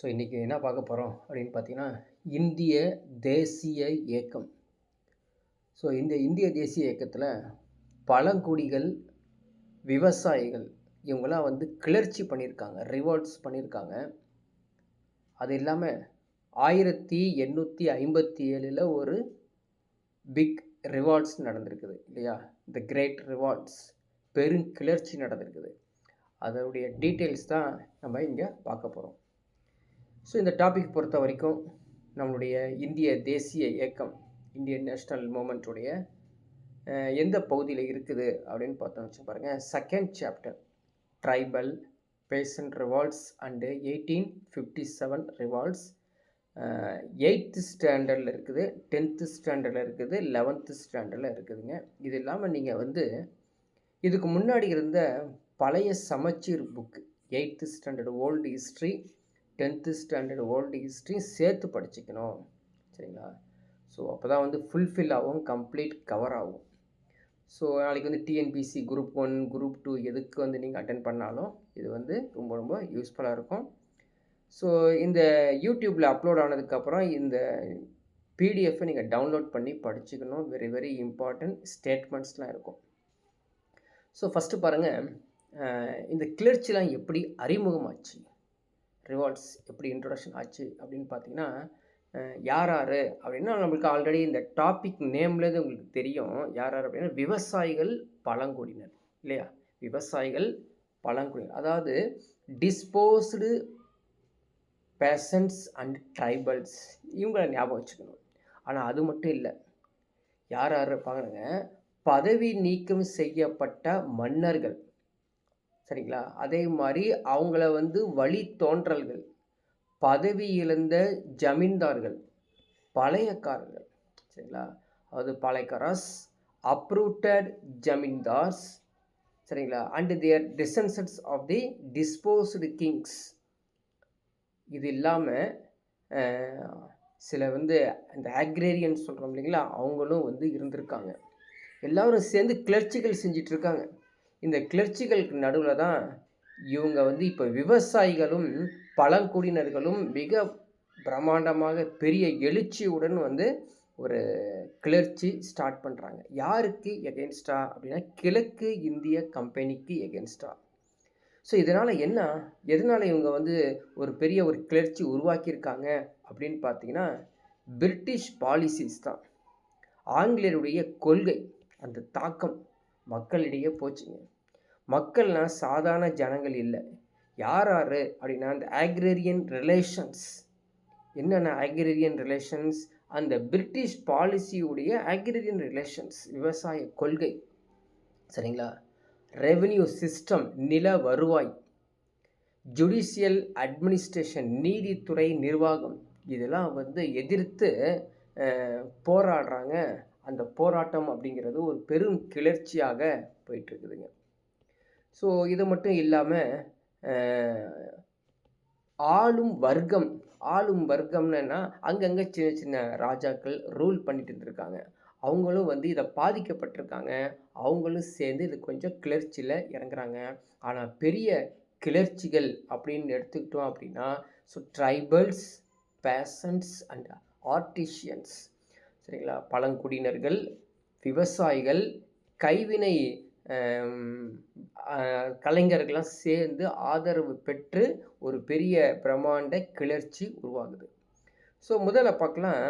So இன்றைக்கி என்ன பார்க்க போகிறோம் அப்படின்னு பார்த்தீங்கன்னா, இந்திய தேசிய இயக்கம். ஸோ இந்த இந்திய தேசிய இயக்கத்தில் பழங்குடிகள், விவசாயிகள் இவங்களாம் வந்து கிளர்ச்சி பண்ணியிருக்காங்க, ரிவால்ட்ஸ் பண்ணியிருக்காங்க. அது இல்லாமல் 1857 ஒரு பிக் ரிவால்ட்ஸ் நடந்திருக்குது இல்லையா? த கிரேட் ரிவால்ட்ஸ், பெருங்கிளர்ச்சி நடந்திருக்குது. அதனுடைய டீட்டெயில்ஸ் தான் நம்ம இங்கே பார்க்க போகிறோம். ஸோ இந்த டாபிக் பொறுத்த வரைக்கும் நம்மளுடைய இந்திய தேசிய இயக்கம், இந்தியன் நேஷ்னல் மூமெண்ட்டுடைய எந்த பகுதியில் இருக்குது அப்படின்னு பார்த்தோம் வச்சு பாருங்கள். Second chapter tribal peasant revolts and 1857 revolts 8th ஸ்டாண்டர்டில் இருக்குது, 10th ஸ்டாண்டர்டில் இருக்குது, 11th ஸ்டாண்டர்டில் இருக்குதுங்க. இது இல்லாமல் நீங்கள் வந்து இதுக்கு முன்னாடி இருந்த பழைய சமச்சீர் book 8th standard old history, 10th standard old history சேர்த்து படிச்சுக்கணும், சரிங்களா? ஸோ அப்போ தான் வந்து ஃபுல்ஃபில் ஆகும், கம்ப்ளீட் கவர் ஆகும். ஸோ நாளைக்கு வந்து டிஎன்பிசி குரூப் 1 குரூப் 2 எதுக்கு வந்து நீங்கள் அட்டென்ட் பண்ணாலும் இது வந்து ரொம்ப ரொம்ப யூஸ்ஃபுல்லாக இருக்கும். ஸோ இந்த யூடியூப்பில் அப்லோட் ஆனதுக்கப்புறம் இந்த பிடிஎஃப்பை நீங்கள் டவுன்லோட் பண்ணி படிச்சுக்கணும். வெரி வெரி இம்பார்ட்டன்ட் ஸ்டேட்மெண்ட்ஸ்லாம் இருக்கும். ஸோ ஃபஸ்ட்டு பாருங்கள், இந்த கிளர்ச்சிலாம் எப்படி அறிமுகமாச்சு, ரிவால்ட்ஸ் எப்படி இன்ட்ரொடக்ஷன் ஆச்சு அப்படின்னு பார்த்தீங்கன்னா, யார் யார் அப்படின்னா நம்மளுக்கு ஆல்ரெடி இந்த டாபிக் நேம்லேருந்து உங்களுக்கு தெரியும். யார் யார் அப்படின்னா விவசாயிகள், பழங்குடியினர் இல்லையா? விவசாயிகள், பழங்குடியினர், அதாவது டிஸ்போஸ்டு பேசன்ட்ஸ் அண்ட் ட்ரைபல்ஸ், இவங்களை ஞாபகம் வச்சுக்கணும். ஆனால் அது மட்டும் இல்லை, யார் யார் பாருங்க, பதவி நீக்கம் செய்யப்பட்ட மன்னர்கள், சரிங்களா? அதே மாதிரி அவங்கள வந்து வழித்தோன்றல்கள், பதவி இழந்த ஜமீன்தார்கள், பழையக்காரர்கள், சரிங்களா? அதாவது பழையக்காரஸ், அப்ரூட்டட் ஜமீன்தார்ஸ், சரிங்களா? And their descendants of the disposed kings. இது இல்லாமல் சில வந்து இந்த அக்ரேரியன் சொல்கிறோம் இல்லைங்களா, அவங்களும் வந்து இருந்திருக்காங்க. எல்லோரும் சேர்ந்து கிளர்ச்சிகள் செஞ்சிட்ருக்காங்க. இந்த கிளர்ச்சிகளுக்கு நடுவில் தான் இவங்க வந்து இப்போ விவசாயிகளும் பழங்குடியினர்களும் மிக பிரம்மாண்டமாக பெரிய எழுச்சியுடன் வந்து ஒரு கிளர்ச்சி ஸ்டார்ட் பண்ணுறாங்க. யாருக்கு எகென்ஸ்டா அப்படின்னா கிழக்கு இந்திய கம்பெனிக்கு எகென்ஸ்டா. ஸோ இதனால் என்ன, எதனால் இவங்க வந்து ஒரு பெரிய ஒரு கிளர்ச்சி உருவாக்கியிருக்காங்க அப்படின்னு பார்த்தீங்கன்னா, பிரிட்டிஷ் பாலிசிஸ் தான், ஆங்கிலேயருடைய கொள்கை, அந்த தாக்கம் மக்களிடையே போச்சுங்க. மக்கள்னால் சாதாரண ஜனங்கள் இல்லை. யார் யார் அப்படின்னா அந்த அக்ரேரியன் ரிலேஷன்ஸ். என்னென்ன அக்ரேரியன் ரிலேஷன்ஸ்? அந்த பிரிட்டிஷ் பாலிசியுடைய அக்ரேரியன் ரிலேஷன்ஸ், விவசாய கொள்கை, சரிங்களா? ரெவென்யூ சிஸ்டம், நில வருவாய், ஜுடிஷியல் அட்மினிஸ்ட்ரேஷன், நீதித்துறை நிர்வாகம், இதெல்லாம் வந்து எதிர்த்து போராடுறாங்க. அந்த போராட்டம் அப்படிங்கிறது ஒரு பெரும் கிளர்ச்சியாக போயிட்டுருக்குதுங்க. ஸோ இது மட்டும் இல்லாமல் ஆளும் வர்க்கம், ஆளும் வர்க்கம்னா அங்கங்கே சின்ன சின்ன ராஜாக்கள் ரூல் பண்ணிட்டு இருந்திருக்காங்க. அவங்களும் வந்து இதை பாதிக்கப்பட்டிருக்காங்க. அவங்களும் சேர்ந்து இது கொஞ்சம் கிளர்ச்சியில் இறங்குறாங்க. ஆனால் பெரிய கிளர்ச்சிகள் அப்படின்னு எடுத்துக்கிட்டோம் அப்படின்னா, ஸோ ட்ரைபல்ஸ், பேசன்ட்ஸ் அண்ட் ஆர்டிஷியன்ஸ், சரிங்களா? பழங்குடியினர்கள், விவசாயிகள், கைவினை கலைஞர்கள்லாம் சேர்ந்து ஆதரவு பெற்று ஒரு பெரிய பிரம்மாண்ட கிளர்ச்சி உருவாகுது. ஸோ முதல்ல பார்க்கலாம்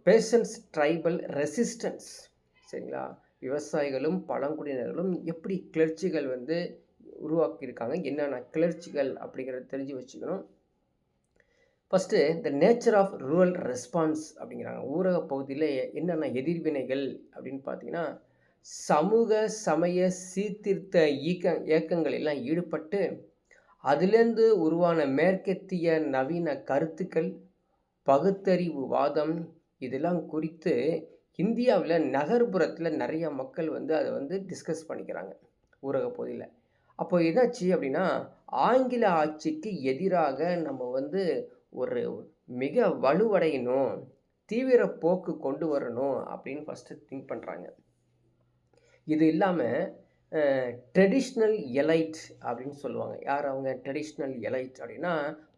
பேசன்ட்ஸ் ட்ரைபல் ரெசிஸ்டன்ஸ், சரிங்களா? விவசாயிகளும் பழங்குடியினர்களும் எப்படி கிளர்ச்சிகள் வந்து உருவாக்கியிருக்காங்க, என்னென்ன கிளர்ச்சிகள் அப்படிங்கிறத தெரிஞ்சு வச்சுக்கணும். First the nature of rural response அப்படிங்கிறாங்க. ஊரக பகுதியில் என்னென்ன எதிர்வினைகள் அப்படின்னு பார்த்தீங்கன்னா, சமூக சமய சீர்திருத்த இயக்கங்கள் எல்லாம் ஈடுபட்டு அதிலேருந்து உருவான மேற்கத்திய நவீன கருத்துக்கள், பகுத்தறிவு வாதம், இதெல்லாம் குறித்து இந்தியாவில் நகர்ப்புறத்தில் நிறைய மக்கள் வந்து அதை வந்து டிஸ்கஸ் பண்ணிக்கிறாங்க ஊரக பகுதியில். அப்போ என்னாச்சு அப்படின்னா, ஆங்கில ஆட்சிக்கு எதிராக நம்ம வந்து ஒரு மிக வலுவடையணும், தீவிர போக்கு கொண்டு வரணும் அப்படின்னு ஃபஸ்ட்டு திங்க் பண்ணுறாங்க. இது இல்லாமல் ட்ரெடிஷ்னல் எலைட் அப்படின்னு சொல்லுவாங்க. யார் அவங்க ட்ரெடிஷ்னல் எலைட் அப்படின்னா,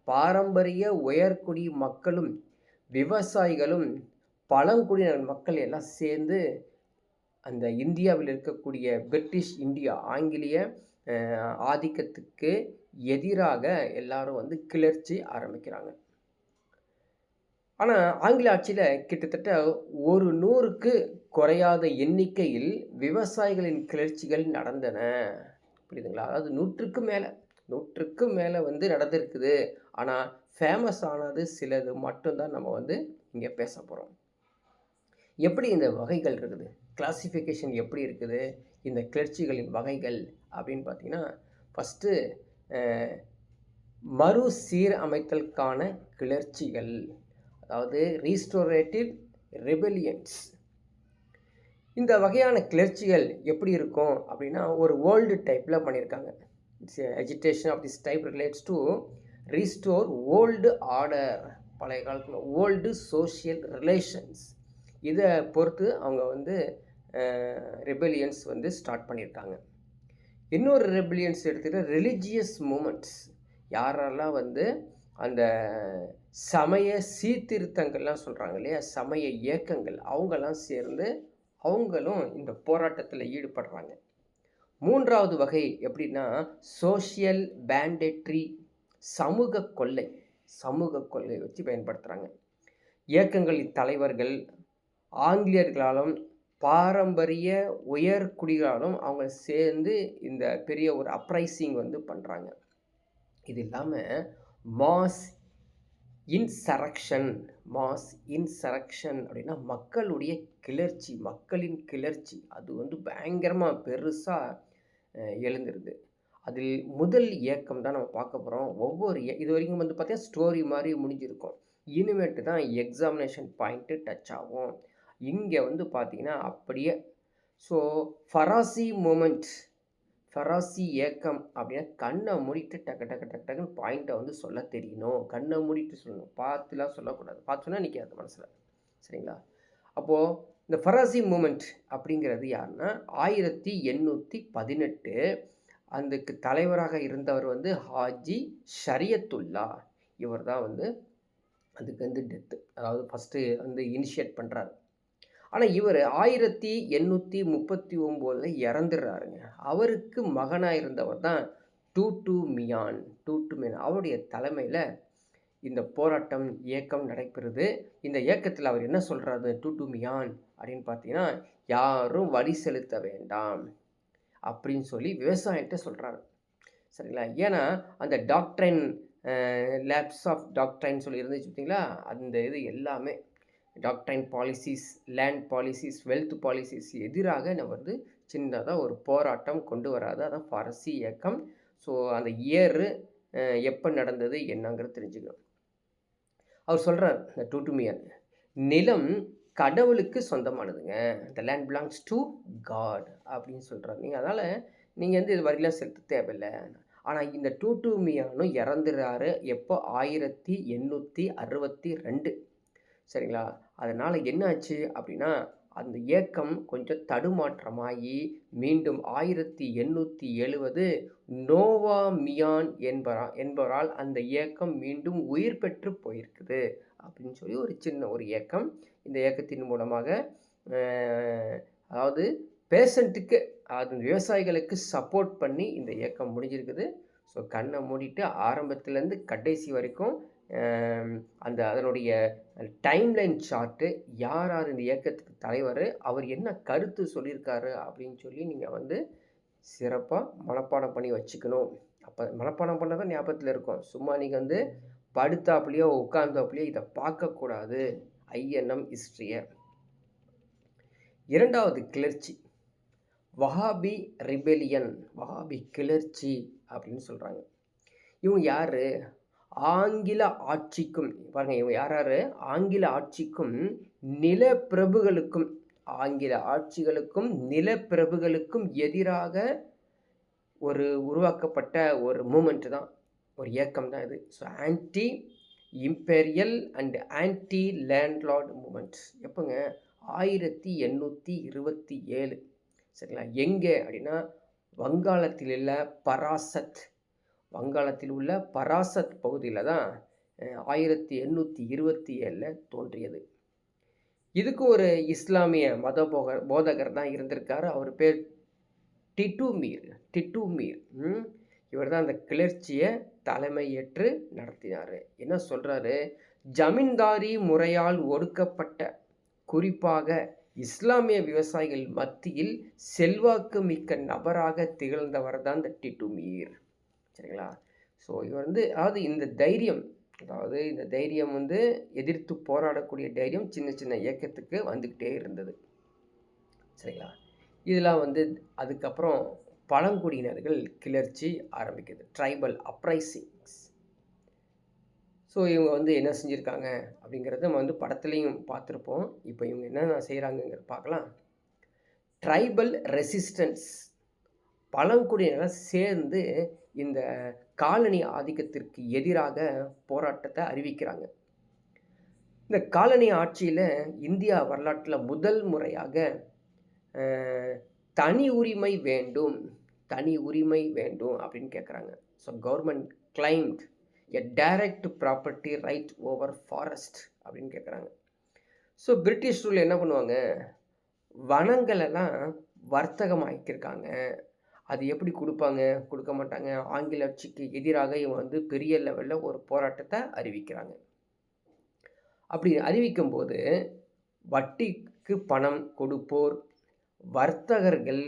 பாரம்பரிய உயர்குடி மக்களும் விவசாயிகளும் பழங்குடியினர் மக்கள் எல்லாம் சேர்ந்து அந்த இந்தியாவில் இருக்கக்கூடிய பிரிட்டிஷ் இந்தியா ஆங்கிலேய ஆதிக்கத்துக்கு எதிராக எல்லாரும் வந்து கிளர்ச்சி ஆரம்பிக்கிறாங்க. ஆனால் ஆங்கில ஆட்சியில் கிட்டத்தட்ட 100க்கு குறையாத எண்ணிக்கையில் விவசாயிகளின் கிளர்ச்சிகள் நடந்தன. புரியுதுங்களா? அதாவது 100க்கு மேலே வந்து நடந்திருக்குது. ஆனால் ஃபேமஸ் ஆனது சிலது மட்டும்தான் நம்ம வந்து இங்கே பேச போகிறோம். எப்படி இந்த வகைகள் இருக்குது, கிளாசிஃபிகேஷன் எப்படி இருக்குது, இந்த கிளர்ச்சிகளின் வகைகள் அப்படின்னு பார்த்தீங்கன்னா, ஃபஸ்ட்டு மறு சீரமைத்தலுக்கான கிளர்ச்சிகள், அதாவது ரீஸ்டோரேட்டிவ் ரெபெலியன்ஸ். இந்த வகையான கிளர்ச்சிகள் எப்படி இருக்கும் அப்படின்னா, ஒரு ஓல்டு டைப்பில் பண்ணியிருக்காங்க. It's agitation of this type relates to restore old order, பழைய காலத்தில் ஓல்டு சோஷியல் ரிலேஷன்ஸ். இதை பொறுத்து அவங்க வந்து ரெபெலியன்ஸ் வந்து ஸ்டார்ட் பண்ணியிருக்காங்க. இன்னொரு ரெபெலியன்ஸ் எடுத்துக்கிட்டால் ரிலிஜியஸ் மூமெண்ட்ஸ். யாரெல்லாம் வந்து அந்த சமய சீர்திருத்தங்கள்லாம் சொல்கிறாங்க இல்லையா, சமய இயக்கங்கள், அவங்கெல்லாம் சேர்ந்து அவங்களும் இந்த போராட்டத்தில் ஈடுபடுறாங்க. மூன்றாவது வகை எப்படின்னா சோஷியல் பேண்டட்ரி, சமூக கொள்ளை வச்சு பயன்படுத்துகிறாங்க. இயக்கங்களின் தலைவர்கள் ஆங்கிலேயர்களாலும் பாரம்பரிய உயர்குடிகளாலும் அவங்க சேர்ந்து இந்த பெரிய ஒரு அப்ரைசிங் வந்து பண்ணுறாங்க. இது இல்லாமல் மாஸ் இன்சரக்ஷன் அப்படின்னா மக்களின் கிளர்ச்சி அது வந்து பயங்கரமாக பெருசாக எழுந்துருது. அதில் முதல் இயக்கம் தான் நம்ம பார்க்க போகிறோம். இது வரைக்கும் வந்து பார்த்தீங்கன்னா ஸ்டோரி மாதிரி முடிஞ்சிருக்கும். இனிமேட்டு தான் எக்ஸாமினேஷன் பாயிண்ட்டு டச் ஆகும். இங்கே வந்து பார்த்தீங்கன்னா அப்படியே ஃபராசி இயக்கம் அப்படின்னா கண்ணை மூடிட்டு டக்குன்னு பாயிண்ட்டை வந்து சொல்ல தெரியணும். கண்ணை மூடிட்டு சொல்லணும், பார்த்துலாம் சொல்லக்கூடாது. பார்த்துன்னா நிற்காது மனசில், சரிங்களா? அப்போது இந்த ஃபராசி மூமெண்ட் அப்படிங்கிறது யாருன்னா 1818 அதுக்கு தலைவராக இருந்தவர் வந்து ஹாஜி ஷரியத்துல்லா. இவர் தான் வந்து அதுக்கு வந்து டெத்து, அதாவது ஃபஸ்ட்டு வந்து இனிஷியேட் பண்ணுறாரு. ஆனால் இவர் 1839 இறந்துடுறாருங்க. அவருக்கு மகனாக இருந்தவர் தான் டூட்டு மியான். அவருடைய தலைமையில் இந்த போராட்டம் இயக்கம் நடைபெறுது. இந்த இயக்கத்தில் அவர் என்ன சொல்கிறாரு டூட்டு மியான் அப்படின்னு பார்த்தீங்கன்னா, யாரும் வரி செலுத்த வேண்டாம் அப்படின்னு சொல்லி விவசாயிகிட்ட சொல்கிறாரு, சரிங்களா? ஏன்னா அந்த டாக்ட்ரைன் லேப்ஸ் ஆஃப் டாக்ட்ரைன் சொல்லி இருந்துச்சு பார்த்தீங்களா, அந்த இது எல்லாமே doctrine policies, land policies, wealth policies எதிராக நம்ம வந்து சின்னதாக ஒரு போராட்டம் கொண்டு வராது. அதான் பாரசி இயக்கம். ஸோ அந்த இயரு எப்போ நடந்தது என்னங்கிறது தெரிஞ்சுக்கணும். அவர் சொல்கிறார் இந்த டூட்டுமியன், நிலம் கடவுளுக்கு சொந்தமானதுங்க, the land belongs to God அப்படின்னு சொல்கிறார். நீங்கள் அதனால் நீங்கள் வந்து இது வரிலாம் செலுத்த தேவையில்லை. ஆனால் இந்த டூட்டுமியானும் இறந்துறாரு எப்போ 1862, சரிங்களா? அதனால் என்னாச்சு அப்படின்னா அந்த இயக்கம் கொஞ்சம் தடுமாற்றமாகி மீண்டும் 1870 நோவா மியான் என்பவரால் அந்த இயக்கம் மீண்டும் உயிர் பெற்று போயிருக்குது அப்படின்னு சொல்லி ஒரு சின்ன ஒரு இயக்கம். இந்த இயக்கத்தின் மூலமாக அதாவது பேஷண்ட்டுக்கு, அது விவசாயிகளுக்கு சப்போர்ட் பண்ணி இந்த இயக்கம் முடிஞ்சிருக்குது. ஸோ கண்ணை மூடிட்டு ஆரம்பத்துலேருந்து கடைசி வரைக்கும் அதனுடைய டைம்லைன் சார்ட்டு, யார் இந்த இயக்கத்துக்கு தலைவர், அவர் என்ன கருத்து சொல்லியிருக்காரு அப்படின்னு சொல்லி நீங்கள் வந்து சிறப்பாக மனப்பாடம் பண்ணி வச்சுக்கணும். அப்போ மனப்பாடம் பண்ணால் தான் ஞாபகத்தில் இருக்கும். சும்மா நீங்கள் வந்து படுத்தாப்புலையோ உட்கார்ந்தாப்புலையோ இதை பார்க்கக்கூடாது. ஐஎன்எம் ஹிஸ்ட்ரியை. இரண்டாவது கிளர்ச்சி வஹாபி ரிபெலியன், வஹாபி கிளர்ச்சி அப்படின்னு சொல்கிறாங்க. இவங்க யார்? ஆங்கில ஆட்சிக்கும், பாருங்கள் இவங்க யார், ஆங்கில ஆட்சிக்கும் நிலப்பிரபுகளுக்கும், ஆங்கில ஆட்சிகளுக்கும் நிலப்பிரபுகளுக்கும் எதிராக உருவாக்கப்பட்ட ஒரு மூமெண்ட் தான், ஒரு இயக்கம் தான் இது. So anti imperial and anti landlord moments. எப்போங்க? 1827, சரிங்களா? எங்கே அப்படின்னா வங்காளத்தில் உள்ள வங்காளத்தில் உள்ள பராசத் பகுதியில் தான் 1827 தோன்றியது. இதுக்கு ஒரு இஸ்லாமிய மத போதகர் தான் இருந்திருக்காரு. அவர் பேர் டிட்டுமீர். இவர் தான் அந்த கிளர்ச்சியை தலைமையேற்று நடத்தினார். என்ன சொல்கிறாரு, ஜமீன்தாரி முறையால் ஒடுக்கப்பட்ட குறிப்பாக இஸ்லாமிய விவசாயிகள் மத்தியில் செல்வாக்கு மிக்க நபராக திகழ்ந்தவர் தான் இந்த டிட்டுமீர். சரிங்களா? ஸோ இவர் அதாவது இந்த தைரியம் எதிர்த்து போராடக்கூடிய தைரியம் சின்ன சின்ன இயக்கத்துக்கு வந்துக்கிட்டே இருந்தது. சரிங்களா? இதெல்லாம் அதுக்கப்புறம் பழங்குடியினர்கள் கிளர்ச்சி ஆரம்பிக்குது, ட்ரைபல் அப்ரைசிங்ஸ். ஸோ இவங்க என்ன செஞ்சுருக்காங்க அப்படிங்கிறத நம்ம படத்துலையும் பார்த்துருப்போம். இப்போ இவங்க என்னென்ன செய்கிறாங்கங்கிறத பார்க்கலாம். ட்ரைபல் ரெசிஸ்டன்ஸ், பழங்குடியினர்கள் சேர்ந்து இந்த காலனி ஆதிக்கத்திற்கு எதிராக போராட்டத்தை அறிவிக்கிறாங்க. இந்த காலனி ஆட்சியில் இந்தியா வரலாற்றில் முதல் முறையாக தனி உரிமை வேண்டும் அப்படின்னு கேட்குறாங்க. ஸோ கவர்மெண்ட் கிளைம்ட் எ direct property right over forest அப்படின்னு கேட்குறாங்க. ஸோ பிரிட்டிஷ் ரூல் என்ன பண்ணுவாங்க, வனங்களெல்லாம் வர்த்தகமாக்கியிருக்காங்க. அது எப்படி கொடுக்க மாட்டாங்க. ஆங்கில ஆட்சிக்கு எதிராக இவங்க பெரிய லெவலில் ஒரு போராட்டத்தை அறிவிக்கிறாங்க. அப்படி அறிவிக்கும்போது வட்டிக்கு பணம் கொடுப்போர், வர்த்தகர்கள்,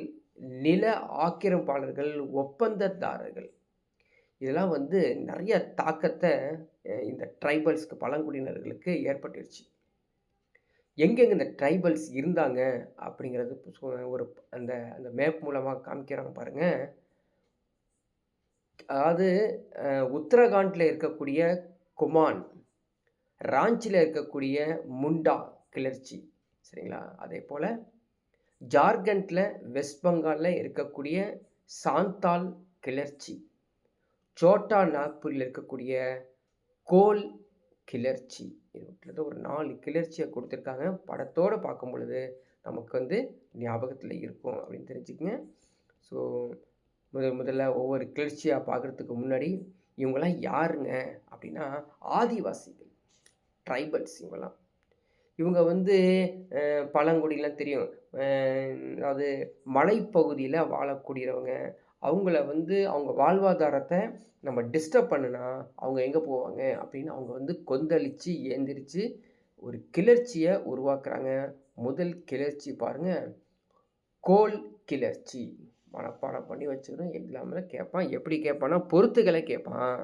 நில ஆக்கிரமிப்பாளர்கள், ஒப்பந்ததாரர்கள், இதெல்லாம் நிறைய தாக்கத்தை இந்த ட்ரைபல்ஸ்க்கு, பழங்குடியினர்களுக்கு ஏற்பட்டுருச்சு. எங்கெங்கே இந்த ட்ரைபல்ஸ் இருந்தாங்க அப்படிங்கிறது ஒரு அந்த அந்த மேப் மூலமாக காமிக்கிறாங்க பாருங்கள். அதாவது உத்தரகாண்டில் இருக்கக்கூடிய குமான், ராஞ்சியில் இருக்கக்கூடிய முண்டா கிளர்ச்சி, சரிங்களா? அதே போல் ஜார்க்கண்டில், வெஸ்ட் பெங்காலில் இருக்கக்கூடிய சாந்தால் கிளர்ச்சி, சோட்டா நாக்பூரில் இருக்கக்கூடிய கோல் கிளர்ச்சி, இது ஒரு 4 கிளர்ச்சியை கொடுத்துருக்காங்க. படத்தோடு பார்க்கும் பொழுது நமக்கு ஞாபகத்தில் இருக்கும் அப்படின்னு தெரிஞ்சுக்கங்க. ஸோ முதல்ல ஒவ்வொரு கிளர்ச்சியாக பார்க்குறதுக்கு முன்னாடி இவங்கெல்லாம் யாருங்க அப்படின்னா ஆதிவாசிகள், ட்ரைபல்ஸ். இவங்க பழங்குடியெலாம் தெரியும், அதாவது மலைப்பகுதியில் வாழக்கூடியவங்க. அவங்கள அவங்க வாழ்வாதாரத்தை நம்ம டிஸ்டர்ப் பண்ணுனா அவங்க எங்கே போவாங்க அப்படின்னு அவங்க கொந்தளித்து ஏந்திரிச்சு ஒரு கிளர்ச்சியை உருவாக்குறாங்க. முதல் கிளர்ச்சி பாருங்கள், கோல் கிளர்ச்சி. மனப்பாடம் பண்ணி வச்சுக்கணும், எல்லாமே கேட்பான். எப்படி கேட்பான்னா பொறுத்துக்களை கேட்பான்.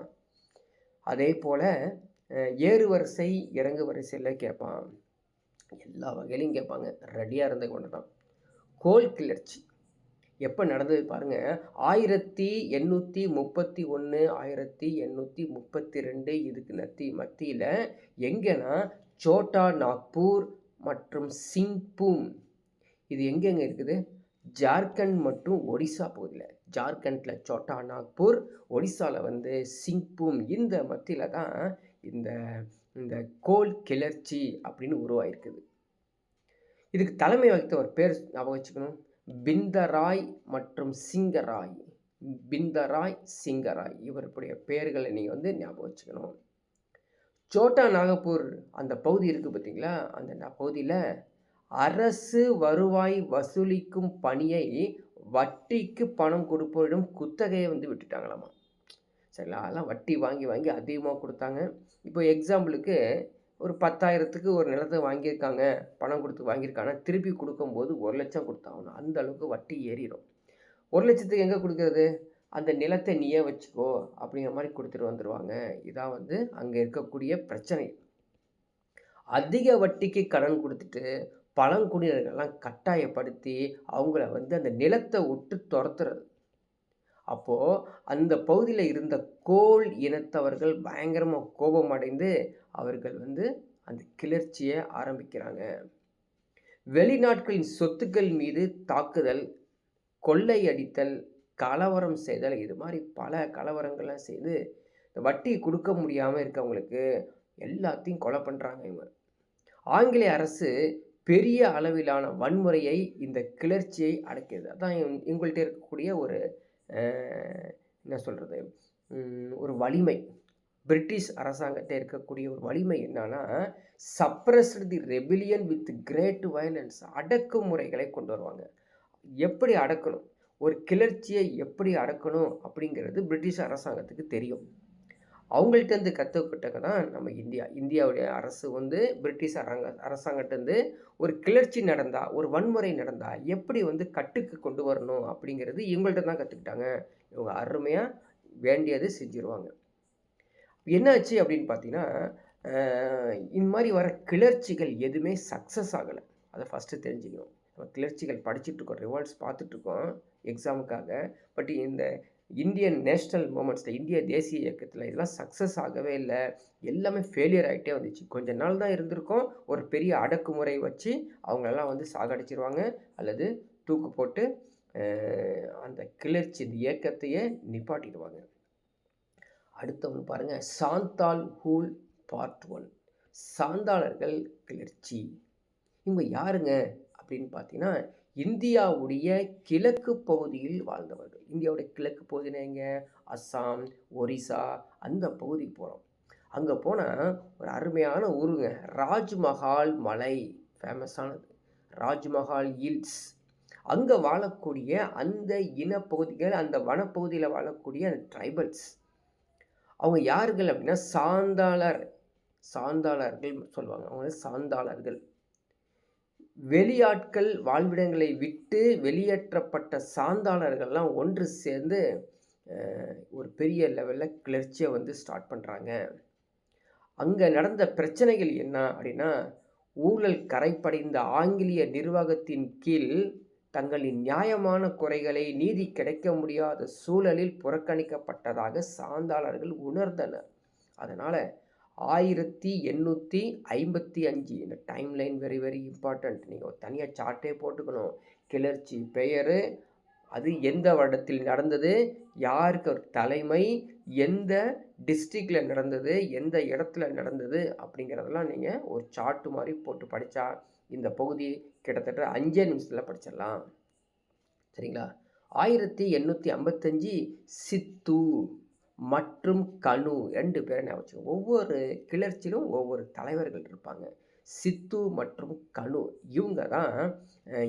அதே போல் ஏறு வரிசை இறங்கு வரிசையில் கேட்பான். எல்லா வகையிலையும் கேட்பாங்க. ரெடியாக இருந்து கொண்டு தான். கோல் கிளர்ச்சி எப்போ நடந்தது பாருங்கள், 1831, 1832 இதுக்கு மத்தியில். எங்கன்னா சோட்டா நாக்பூர் மற்றும் சிங்பூம். இது எங்கெங்கே இருக்குது, ஜார்க்கண்ட் மற்றும் ஒடிசா பகுதியில். ஜார்க்கண்டில் சோட்டா நாக்பூர், ஒடிசாவில் சிங்பூம். இந்த மத்தியில் தான் இந்த இந்த கோல் கிளர்ச்சி அப்படின்னு உருவாயிருக்குது. இதுக்கு தலைமை வகித்த ஒரு பேர் ஞாபகம் வச்சுக்கணும், பிந்தராய் மற்றும் சிங்கராய். இவருடைய பெயர்களை நீங்கள் ஞாபகம் வச்சுக்கணும். சோட்டா நாகப்பூர் அந்த பகுதி இருக்குது பார்த்தீங்களா, அந்த பகுதியில் அரசு வருவாய் வசூலிக்கும் பணியை வட்டிக்கு பணம் கொடுப்போரிடம் குத்தகையை விட்டுட்டாங்களாமா. சரிங்களா? அதெல்லாம் வட்டி வாங்கி வாங்கி அதிகமாக கொடுத்தாங்க. இப்போ எக்ஸாம்பிளுக்கு ஒரு 10,000க்கு ஒரு நிலத்தை வாங்கியிருக்காங்க, பணம் கொடுத்து வாங்கியிருக்காங்க, திருப்பி கொடுக்கும்போது 1 லட்சம் கொடுத்தாகணும். அந்த அளவுக்கு வட்டி ஏறிடும். 1 லட்சத்துக்கு எங்கே கொடுக்குறது, அந்த நிலத்தை நீயே வச்சுக்கோ அப்படிங்கிற மாதிரி கொடுத்துட்டு வந்துடுவாங்க. இதான் அங்கே இருக்கக்கூடிய பிரச்சனை. அதிக வட்டிக்கு கடன் கொடுத்துட்டு பழங்குடியினர்கள்லாம் கட்டாயப்படுத்தி அவங்கள அந்த நிலத்தை விட்டு துரத்துறது. அப்போது அந்த பகுதியில் இருந்த கோல் இனத்தவர்கள் பயங்கரமாக கோபம் அடைந்து அவர்கள் அந்த கிளர்ச்சியை ஆரம்பிக்கிறாங்க. வெளிநாட்களின் சொத்துக்கள் மீது தாக்குதல், கொள்ளையடித்தல், கலவரம் செய்தல், இது மாதிரி பல கலவரங்கள்லாம் செய்து வட்டி கொடுக்க முடியாமல் இருக்கவங்களுக்கு எல்லாத்தையும் கொலை பண்ணுறாங்க இவங்க. ஆங்கிலேய அரசு பெரிய அளவிலான வன்முறையை இந்த கிளர்ச்சியை அடக்கியது. அதான் இவங்கள்ட்ட இருக்கக்கூடிய ஒரு என்ன சொல்கிறது, ஒரு வலிமை. பிரிட்டிஷ் அரசாங்கத்தை இருக்கக்கூடிய ஒரு வலிமை என்னன்னா, suppressed the rebellion with great violence. அடக்குமுறைகளை கொண்டு வருவாங்க. எப்படி அடக்கணும், ஒரு கிளர்ச்சியை எப்படி அடக்கணும் அப்படிங்கிறது பிரிட்டிஷ் அரசாங்கத்துக்கு தெரியும். அவங்கள்ட்டேருந்து கற்றுக்கிட்டது தான் நம்ம இந்தியாவுடைய அரசு வந்து பிரிட்டிஷ் அரசாங்கட்டேருந்து ஒரு கிளர்ச்சி நடந்தால், ஒரு வன்முறை நடந்தால் எப்படி வந்து கட்டுக்கு கொண்டு வரணும் அப்படிங்கிறது இவங்கள்ட்ட தான் கற்றுக்கிட்டாங்க. இவங்க அருமையாக வேண்டியது செஞ்சுருவாங்க. என்னாச்சு அப்படின்னு பார்த்தீங்கன்னா, இந்த மாதிரி வர கிளர்ச்சிகள் எதுவுமே சக்ஸஸ் ஆகலை. அதை ஃபஸ்ட்டு தெரிஞ்சுக்கணும். நம்ம கிளர்ச்சிகள் படிச்சுட்ருக்கோம், ரிவால்ட்ஸ் பார்த்துட்ருக்கோம் எக்ஸாமுக்காக. பட் இந்த இந்தியன் நேஷ்னல் மூமெண்ட்ஸில், இந்திய தேசிய இயக்கத்தில் இதெல்லாம் சக்ஸஸ் ஆகவே இல்லை. எல்லாமே ஃபெயிலியர் ஆகிட்டே வந்துச்சு. கொஞ்ச நாள் தான் இருந்திருக்கும். ஒரு பெரிய அடக்குமுறை வச்சு அவங்களெல்லாம் வந்து சாகடிச்சிருவாங்க அல்லது தூக்கு போட்டு அந்த கிளர்ச்சி இயக்கத்தையே நிப்பாட்டிடுவாங்க. அடுத்தவங்க பாருங்கள், சாந்தால் ஹூல் பார்ட் 1. சாந்தாளர்கள் கிளர்ச்சி. இவங்க யாருங்க அப்படின்னு பார்த்தீங்கன்னா, இந்தியாவுடைய கிழக்கு பகுதியில் வாழ்ந்தவர்கள். இந்தியாவுடைய கிழக்கு பகுதினா எங்கே? அஸ்ஸாம், ஒரிசா, அந்த பகுதிக்கு போகிறோம். அங்கே போனால் ஒரு அருமையான ஊருங்க, ராஜ்மஹால் மலை ஃபேமஸானது. ராஜ்மஹால் ஹில்ஸ். அங்கே வாழக்கூடிய அந்த இனப்பகுதிகள், அந்த வனப்பகுதியில் வாழக்கூடிய அந்த ட்ரைபல்ஸ், அவங்க யார்கள் அப்படின்னா சாந்தாளர்கள் சொல்லுவாங்க. அவங்க சாந்தாளர்கள். வெளியாட்கள் வாழ்விடங்களை விட்டு வெளியேற்றப்பட்ட சாந்தாளர்கள்லாம் ஒன்று சேர்ந்து ஒரு பெரிய லெவலில் கிளர்ச்சியை வந்து ஸ்டார்ட் பண்ணுறாங்க. அங்கே நடந்த பிரச்சனைகள் என்ன அப்படின்னா, ஊழல் கரைப்படைந்த ஆங்கிலேய நிர்வாகத்தின் கீழ் தங்களின் நியாயமான குறைகளை நீதி கிடைக்க முடியாத சூழலில் புறக்கணிக்கப்பட்டதாக சாந்தாளர்கள் உணர்ந்தனர். அதனால் 1855, இந்த time line very very important. நீங்கள் தனியாக சார்ட்டே போட்டுக்கணும். கிளர்ச்சி பெயர், அது எந்த வருடத்தில் நடந்தது, யாருக்கு ஒரு தலைமை, எந்த டிஸ்ட்ரிக்டில் நடந்தது, எந்த இடத்துல நடந்தது அப்படிங்கிறதெல்லாம் நீங்கள் ஒரு சார்ட்டு மாதிரி போட்டு படித்தா இந்த பகுதி கிட்டத்தட்ட 5 நிமிஷத்தில் படிச்சிடலாம். சரிங்களா? 1855 சித்து மற்றும் கனு 2 பேரை ஞாபகம். ஒவ்வொரு கிளர்ச்சியிலும் ஒவ்வொரு தலைவர்கள் இருப்பாங்க. சித்து மற்றும் கனு இவங்க தான்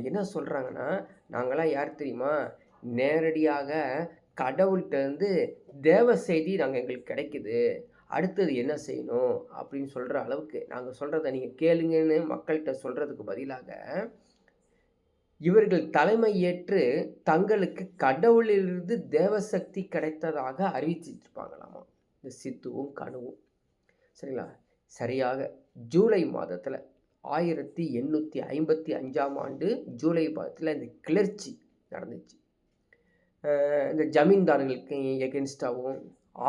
என்ன சொல்கிறாங்கன்னா, நாங்களாம் யார் தெரியுமா, நேரடியாக கடவுள்கிட்டருந்து தேவ செய்தி எங்களுக்கு கிடைக்குது, அடுத்தது என்ன செய்யணும் அப்படின்னு சொல்கிற அளவுக்கு நாங்கள் சொல்கிறத நீங்கள் கேளுங்கன்னு மக்கள்கிட்ட சொல்கிறதுக்கு பதிலாக இவர்கள் தலைமை ஏற்று தங்களுக்கு கடவுளிலிருந்து தேவசக்தி கிடைத்ததாக அறிவிச்சிருப்பாங்களாமா இந்த சித்துவும் கனுவும். சரிங்களா? சரியாக ஜூலை மாதத்தில் 1855ஆம் ஆண்டு ஜூலை மாதத்தில் இந்த கிளர்ச்சி நடந்துச்சு. இந்த ஜமீன்தார்களுக்கு எகென்ஸ்டாகவும்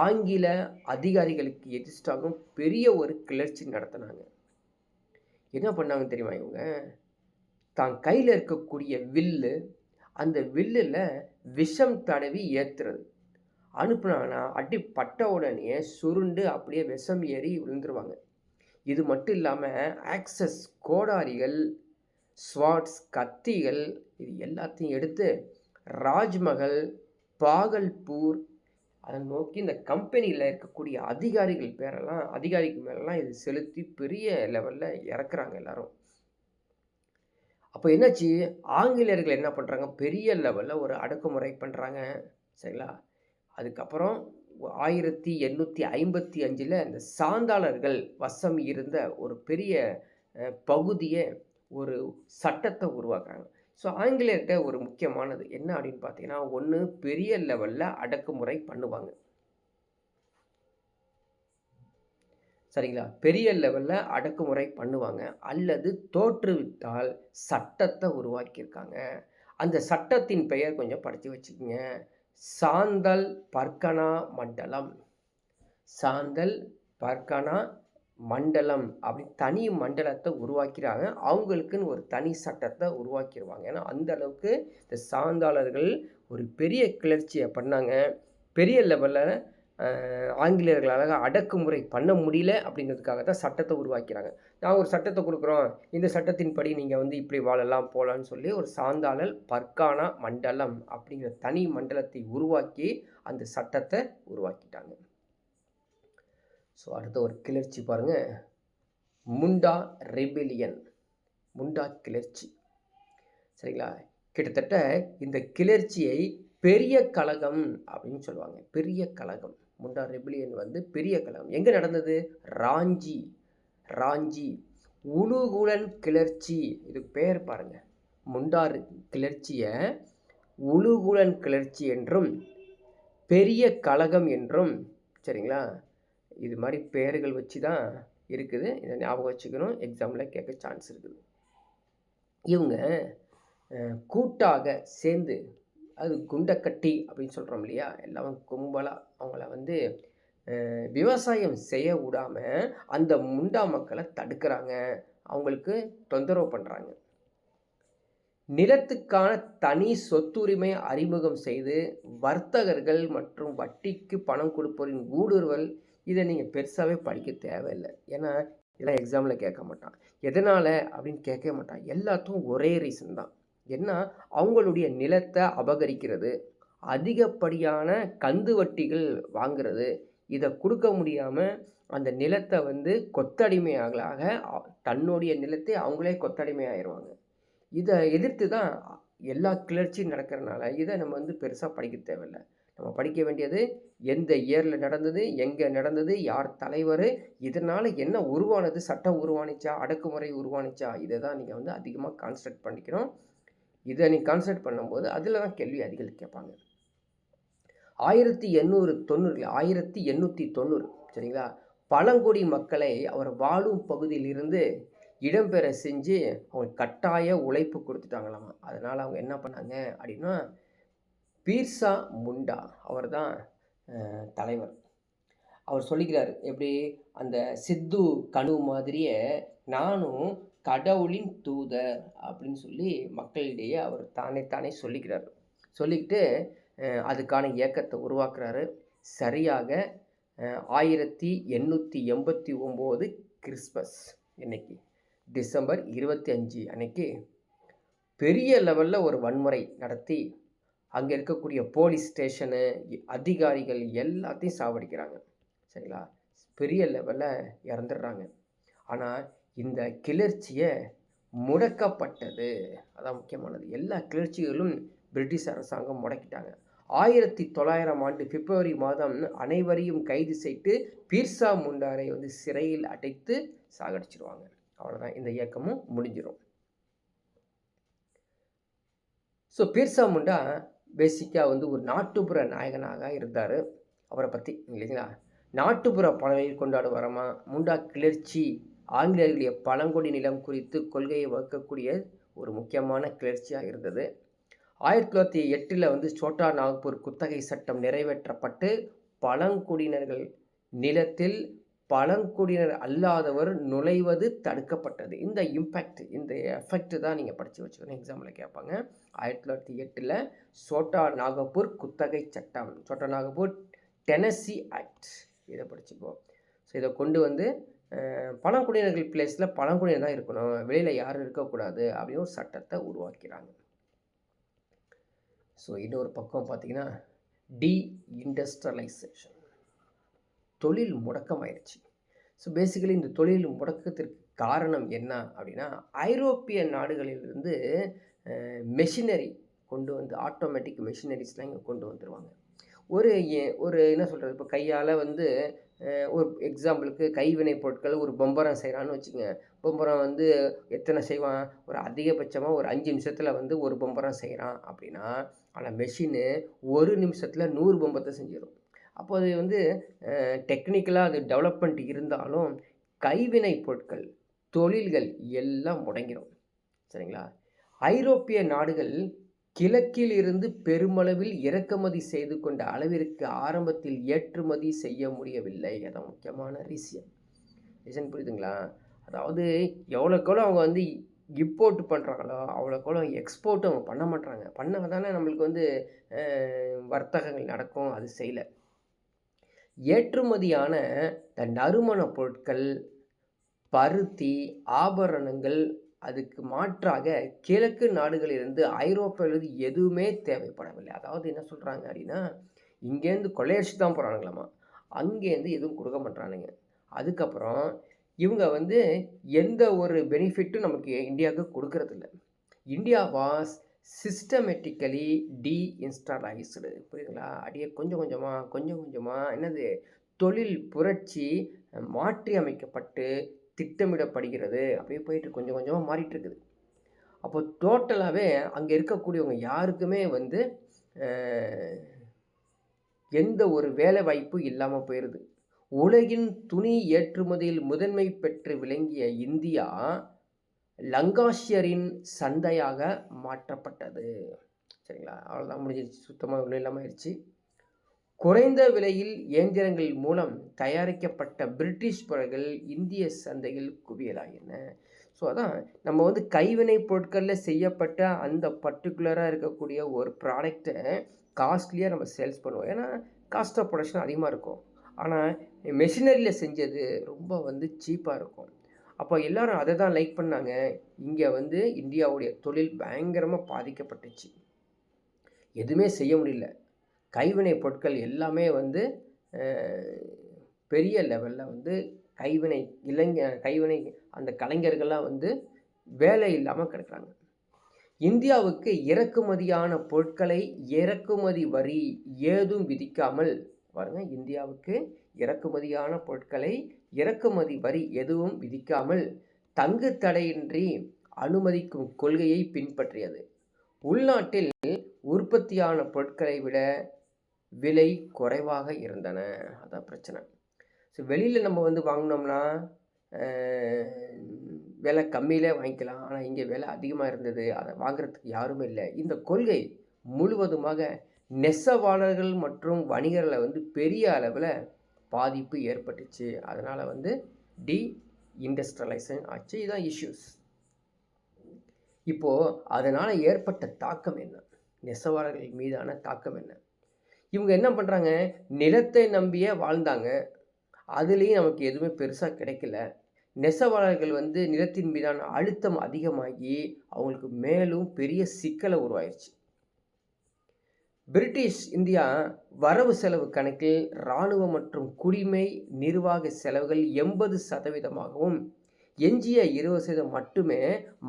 ஆங்கில அதிகாரிகளுக்கு எதிர்ஸ்டாகவும் பெரிய ஒரு கிளர்ச்சி நடத்தினாங்க. என்ன பண்ணாங்க தெரியுமா? இவங்க தான் கையில் இருக்கக்கூடிய வில்லு, அந்த வில்லில் விஷம் தடவி ஏற்றுறது. அனுப்புனாங்கன்னா அடி பட்ட உடனே சுருண்டு அப்படியே விஷம் ஏறி விழுந்துருவாங்க. இது மட்டும் இல்லாமல் ஆக்சஸ், கோடாரிகள், ஸ்வாட்ஸ், கத்திகள், இது எல்லாத்தையும் எடுத்து ராஜ்மஹல், பாகல்பூர் அதை நோக்கி இந்த கம்பெனியில் இருக்கக்கூடிய அதிகாரிக்கு மேலெல்லாம் இது செலுத்தி பெரிய லெவலில் இறக்குறாங்க எல்லாரும். அப்போ என்னாச்சு, ஆங்கிலேயர்கள் என்ன பண்ணுறாங்க, பெரிய லெவலில் ஒரு அடக்குமுறை பண்ணுறாங்க. சரிங்களா? அதுக்கப்புறம் 1855 இந்த சாந்தாளர்கள் வசம் இருந்த ஒரு பெரிய பகுதியை ஒரு சட்டத்தை உருவாக்குறாங்க. ஸோ ஆங்கிலேயர்கிட்ட ஒரு முக்கியமானது என்ன அப்படின்னு பார்த்தீங்கன்னா, ஒன்று பெரிய லெவலில் அடக்குமுறை பண்ணுவாங்க. சரிங்களா? பெரிய லெவலில் அடக்குமுறை பண்ணுவாங்க. அல்லது தோற்றுவிட்டால் சட்டத்தை உருவாக்கியிருக்காங்க. அந்த சட்டத்தின் பெயர் கொஞ்சம் படித்து வச்சுக்கோங்க. சாந்தல் பர்கனா மண்டலம். சாந்தல் பர்கனா மண்டலம் அப்படின்னு தனி மண்டலத்தை உருவாக்கிறாங்க. அவங்களுக்குன்னு ஒரு தனி சட்டத்தை உருவாக்கிடுவாங்க. ஏன்னா அந்த அளவுக்கு இந்த சாந்தாளர்கள் ஒரு பெரிய கிளர்ச்சியை பண்ணாங்க. பெரிய லெவலில் ஆங்கிலேயர்களால் அடக்குமுறை பண்ண முடியல அப்படிங்கிறதுக்காக தான் சட்டத்தை உருவாக்கிறாங்க. நான் ஒரு சட்டத்தை கொடுக்குறோம், இந்த சட்டத்தின்படி நீங்கள் வந்து இப்படி வாழலாம் போகலான்னு சொல்லி ஒரு சாந்தாளல் பர்கானா மண்டலம் அப்படிங்கிற தனி மண்டலத்தை உருவாக்கி அந்த சட்டத்தை உருவாக்கிட்டாங்க. ஸோ அடுத்த ஒரு கிளர்ச்சி பாருங்கள், முண்டா ரெபிலியன், முண்டா கிளர்ச்சி. சரிங்களா? கிட்டத்தட்ட இந்த கிளர்ச்சியை பெரிய கழகம் அப்படின்னு சொல்லுவாங்க. பெரிய கழகம், முண்டா ரெபிலியன் வந்து பெரிய கழகம். எங்கே நடந்தது? ராஞ்சி. ராஞ்சி உலுகுலன் கிளர்ச்சி, இதுக்கு பேர் பாருங்க. முண்டா கிளர்ச்சியை உலுகுலன் கிளர்ச்சி என்றும் பெரிய கழகம் என்றும், சரிங்களா, இது மாதிரி பெயர்கள் வச்சு தான் இருக்குது. இதை ஞாபகம் வச்சுக்கணும், எக்ஸாமில் கேட்க சான்ஸ் இருக்குது. இவங்க கூட்டாக சேர்ந்து, அது குண்டக்கட்டி அப்படின்னு சொல்கிறோம் இல்லையா, எல்லாம் கும்பலாக அவங்கள வந்து விவசாயம் செய்ய விடாமல் அந்த முண்டா மக்களை தடுக்கிறாங்க, அவங்களுக்கு தொந்தரவு பண்ணுறாங்க. நிலத்துக்கான தனி சொத்துரிமை அறிமுகம் செய்து வர்த்தகர்கள் மற்றும் வட்டிக்கு பணம் கொடுப்போரின் ஊடுருவல், இதை நீங்கள் பெருசாகவே படிக்க தேவையில்லை. ஏன்னா இதெல்லாம் எக்ஸாமில் கேட்க மாட்டான். எதனால் அப்படின்னு கேட்க மாட்டான். எல்லாத்துக்கும் ஒரே ரீசன் தான். என்ன? அவங்களுடைய நிலத்தை அபகரிக்கிறது, அதிகப்படியான கந்து வட்டிகள் வாங்கிறது, இதை கொடுக்க முடியாமல் அந்த நிலத்தை வந்து கொத்தடிமையாக தன்னுடைய நிலத்தை அவங்களே கொத்தடிமையாகிடுவாங்க. இதை எதிர்த்து தான் எல்லா கிளர்ச்சியும் நடக்கிறதுனால இதை நம்ம வந்து பெருசாக படிக்க தேவையில்லை. நம்ம படிக்க வேண்டியது எந்த இயரில் நடந்தது, எங்கே நடந்தது, யார் தலைவர், இதனால் என்ன உருவானது, சட்டம் உருவானிச்சா, அடக்குமுறை உருவானிச்சா, இதை தான் நீங்கள் வந்து அதிகமாக கான்சன்ட்ரேட் பண்ணிக்கணும். இதை நீங்கள் கான்சன்ட்ரேட் பண்ணும்போது அதில் தான் கேள்வி அதிகம் கேட்பாங்க. 1890 சரிங்களா, பழங்குடி மக்களை அவர் வாழும் பகுதியிலிருந்து இடம்பெற செஞ்சு அவங்க கட்டாய உழைப்பு கொடுத்துட்டாங்களாம். அதனால் அவங்க என்ன பண்ணாங்க அப்படின்னா, பீர்சா முண்டா அவர் தான் தலைவர். அவர் சொல்லிக்கிறார், எப்படி அந்த சித்து கனு மாதிரியே நானும் கடவுளின் தூதர் அப்படின்னு சொல்லி மக்களிடையே அவர் தானே சொல்லிக்கிறார். சொல்லிக்கிட்டு அதுக்கான இயக்கத்தை உருவாக்குறாரு. சரியாக 1889 கிறிஸ்மஸ் இன்னைக்கு டிசம்பர் 25 அன்னைக்கு பெரிய லெவலில் ஒரு வன்முறை நடத்தி அங்கே இருக்கக்கூடிய போலீஸ் ஸ்டேஷனு அதிகாரிகள் எல்லாத்தையும் சாவடிக்கிறாங்க. சரிங்களா? பெரிய லெவலில் இறந்துடுறாங்க. ஆனால் இந்த கிளர்ச்சியை முடக்கப்பட்டது, அதான் முக்கியமானது. எல்லா கிளர்ச்சிகளும் பிரிட்டிஷ் அரசாங்கம் முடக்கிட்டாங்க. 1900 பிப்ரவரி மாதம் அனைவரையும் கைது செய்து பீர்சா முண்டாரை வந்து சிறையில் அடைத்து சாகடிச்சிருவாங்க. அவ்வளோதான், இந்த இயக்கமும் முடிஞ்சிடும். ஸோ பீர்சா முண்டா பேசிக்காக வந்து ஒரு நாட்டுப்புற நாயகனாக இருந்தார். அவரை பற்றி இல்லைங்களா, நாட்டுப்புற பறவைகள் கொண்டாடுவாரமா. முண்டா கிளர்ச்சி ஆங்கிலேயர்களுடைய பழங்குடி நிலம் குறித்து கொள்கையை வகுக்கக்கூடிய ஒரு முக்கியமான கிளர்ச்சியாக இருந்தது. 1908 வந்து சோட்டா நாக்பூர் குத்தகை சட்டம் நிறைவேற்றப்பட்டு பழங்குடியினர்கள் நிலத்தில் பழங்குடியினர் அல்லாதவர் நுழைவது தடுக்கப்பட்டது. இந்த இம்பேக்ட், இந்த எஃபெக்ட் தான் நீங்கள் படித்து வச்சுக்கணும், எக்ஸாமில் கேட்பாங்க. 1908 சோட்டா நாகப்பூர் குத்தகை சட்டம், சோட்டா நாகப்பூர் டெனசி ஆக்ட், இதை படிச்சுக்குவோம். ஸோ இதை கொண்டு வந்து பழங்குடியினர்கள் பிளேஸில் பழங்குடியினர் தான் இருக்கணும், வெளியில் யாரும் இருக்கக்கூடாது அப்படின்னு ஒரு சட்டத்தை உருவாக்கிறாங்க. ஸோ இன்னொரு பக்கம் பார்த்தீங்கன்னா டீஇண்டஸ்ட்ரியலைசேஷன், தொழில் முடக்கமாயிருச்சு. ஸோ பேசிக்கலி இந்த தொழில் முடக்கத்திற்கு காரணம் என்ன அப்படின்னா, ஐரோப்பிய நாடுகளிலிருந்து மெஷினரி கொண்டு வந்து, ஆட்டோமேட்டிக் மெஷினரிஸ்லாம் இங்கே கொண்டு வந்துடுவாங்க. ஒரு என்ன சொல்கிறது, இப்போ கையால் வந்து ஒரு எக்ஸாம்பிளுக்கு கைவினை பொருட்கள், ஒரு பொம்பரம் செய்கிறான்னு வச்சுக்கோங்க. பொம்பரம் வந்து எத்தனை செய்வான், ஒரு அதிகபட்சமாக ஒரு 5 நிமிஷத்தில் வந்து ஒரு பொம்பரம் செய்கிறான் அப்படின்னா, ஆனால் மெஷினு 1 நிமிஷத்தில் 100 பொம்பத்தை செஞ்சிடும். அப்போ அது வந்து டெக்னிக்கலாக அது டெவலப்மெண்ட் இருந்தாலும் கைவினை பொருட்கள், தொழில்கள் எல்லாம் முடங்கிடும். சரிங்களா? ஐரோப்பிய நாடுகள் கிழக்கில் இருந்து பெருமளவில் இறக்குமதி செய்து கொண்ட அளவிற்கு ஆரம்பத்தில் ஏற்றுமதி செய்ய முடியவில்லை. அதான் முக்கியமான ரீசன். புரியுதுங்களா? அதாவது எவ்வளோக்கெவ்வளோ அவங்க வந்து இம்போர்ட் பண்ணுறாங்களோ அவ்வளோக்கெவ்வளோ எக்ஸ்போர்ட் அவங்க பண்ண மாட்டாங்க. பண்ணால் தானே நம்மளுக்கு வந்து வர்த்தகங்கள் நடக்கும். அது செய்யலை. ஏற்றுமதியான இந்த நறுமணப் பொருட்கள், பருத்தி, ஆபரணங்கள், அதுக்கு மாற்றாக கிழக்கு நாடுகளிலிருந்து ஐரோப்பாவிலிருந்து எதுவுமே தேவைப்படவில்லை. அதாவது என்ன சொல்றாங்க அப்படின்னா, இங்கேருந்து கொள்ளையடிச்சுட்டு தான் போறானுங்களாமா. அங்கேருந்து எதுவும் குடுக்க மாட்றானுங்க. அதுக்கப்புறம் இவங்க வந்து எந்த ஒரு பெனிஃபிட்டும் நமக்கு இந்தியாவுக்கு குடுக்கறதில்ல. India was systematically deindustrialised. புரியுதுங்களா? அப்படியே கொஞ்சம் கொஞ்சமா, கொஞ்சம் கொஞ்சமா என்னது தொழில் புரட்சி மாற்றி அமைக்கப்பட்டு திட்டமிடப்படுகிறது. அப்படியே போயிட்டு கொஞ்சம் கொஞ்சமா மாறிட்டு இருக்குது. அப்போ டோட்டலாவே அங்க இருக்கக்கூடியவங்க யாருக்குமே வந்து அ எந்த ஒரு வேலை வாய்ப்பு இல்லாம போயிருது. உலகின் துணி ஏற்றுமதியில் முதன்மை பெற்று விளங்கிய இந்தியா, லங்காஷியரின் சந்தையாக மாற்றப்பட்டது. சரிங்களா? அவ்வளோதான் முடிஞ்சிருச்சு. சுத்தமா ஒண்ணும் இல்லாம ஆயிருச்சு. குறைந்த விலையில் இயந்திரங்கள் மூலம் தயாரிக்கப்பட்ட பிரிட்டிஷ் பொருட்கள் இந்திய சந்தையில் குவியலாயின. ஸோ அதான் நம்ம வந்து கைவினைப் பொருட்கள்ல செய்யப்பட்ட அந்த பர்ட்டிகுலரா இருக்கக்கூடிய ஒரு ப்ராடக்ட்ட காஸ்ட்லியா நம்ம சேல்ஸ் பண்ணுவோம். ஏன்னா, காஸ்ட் ஆஃப் புரொடக்ஷன் அதிகமா இருக்கும். ஆனா, மெஷினரியில செஞ்சது ரொம்ப வந்து சீப்பா இருக்கும். அப்போ எல்லாரும் அத தான் லைக் பண்ணாங்க. இங்க வந்து இந்தியாவுடைய தொழில் பயங்கரமா பாதிக்கப்பட்டுச்சு. எதுவுமே செய்ய முடியல. கைவினைப் பொருட்கள் எல்லாமே வந்து அ பெரிய லெவல்ல வந்து கைவினை அந்த கலைஞர்கள்லாம் வந்து வேலை இல்லாம கிடக்குறாங்க. இந்தியாவுக்கு இறக்குமதியான பொருட்களை இறக்குமதி வரி ஏதும் விதிக்காமல் பாருங்க, இந்தியாவுக்கு இறக்குமதியான பொருட்களை இறக்குமதி வரி எதுவும் விதிக்காமல் தங்கு தடையின்றி அனுமதிக்கும் கொள்கையை பின்பற்றியது. உள்நாட்டில் உற்பத்தியான பொருட்களை விட விலை குறைவாக இருந்தன. அதான் பிரச்சனை. ஸோ வெளியில நம்ம வந்து வாங்குனோம்னா, விலை கம்மியிலே வாங்கிக்கலாம். ஆனா இங்க விலை அதிகமா இருந்தது. அத வாங்குறதுக்கு யாருமே இல்ல. இந்த கொள்கை முழுவதுமாக நெசவாளர்கள் மற்றும் வணிகர்கள வந்து பெரிய அளவுல பாதிப்பு ஏற்பட்டுச்சு. அதனால வந்து இண்டஸ்ட்ரியலைசேஷன் ஆச்சு. இதான் இஷ்யூஸ். இப்போ அதனால ஏற்பட்ட தாக்கம் என்ன? நெசவாளர்கள் மீதான தாக்கம் என்ன? இவங்க என்ன பண்றாங்க? நிலத்தை நம்பியே வாழ்ந்தாங்க. அதுலயும் நமக்கு எதுவுமே பெருசா கிடைக்கல. நெசவாளர்கள் வந்து நிலத்தின் மீதான அழுத்தம் அதிகமாகி, அவங்களுக்கு மேலும் பெரிய சிக்கல உருவாயிருச்சு. பிரிட்டிஷ் இந்தியா வரவு செலவு கணக்கில் இராணுவ மற்றும் குடிமை நிர்வாக செலவுகள் 80%ஆகவும், எஞ்சிய 20% மட்டுமே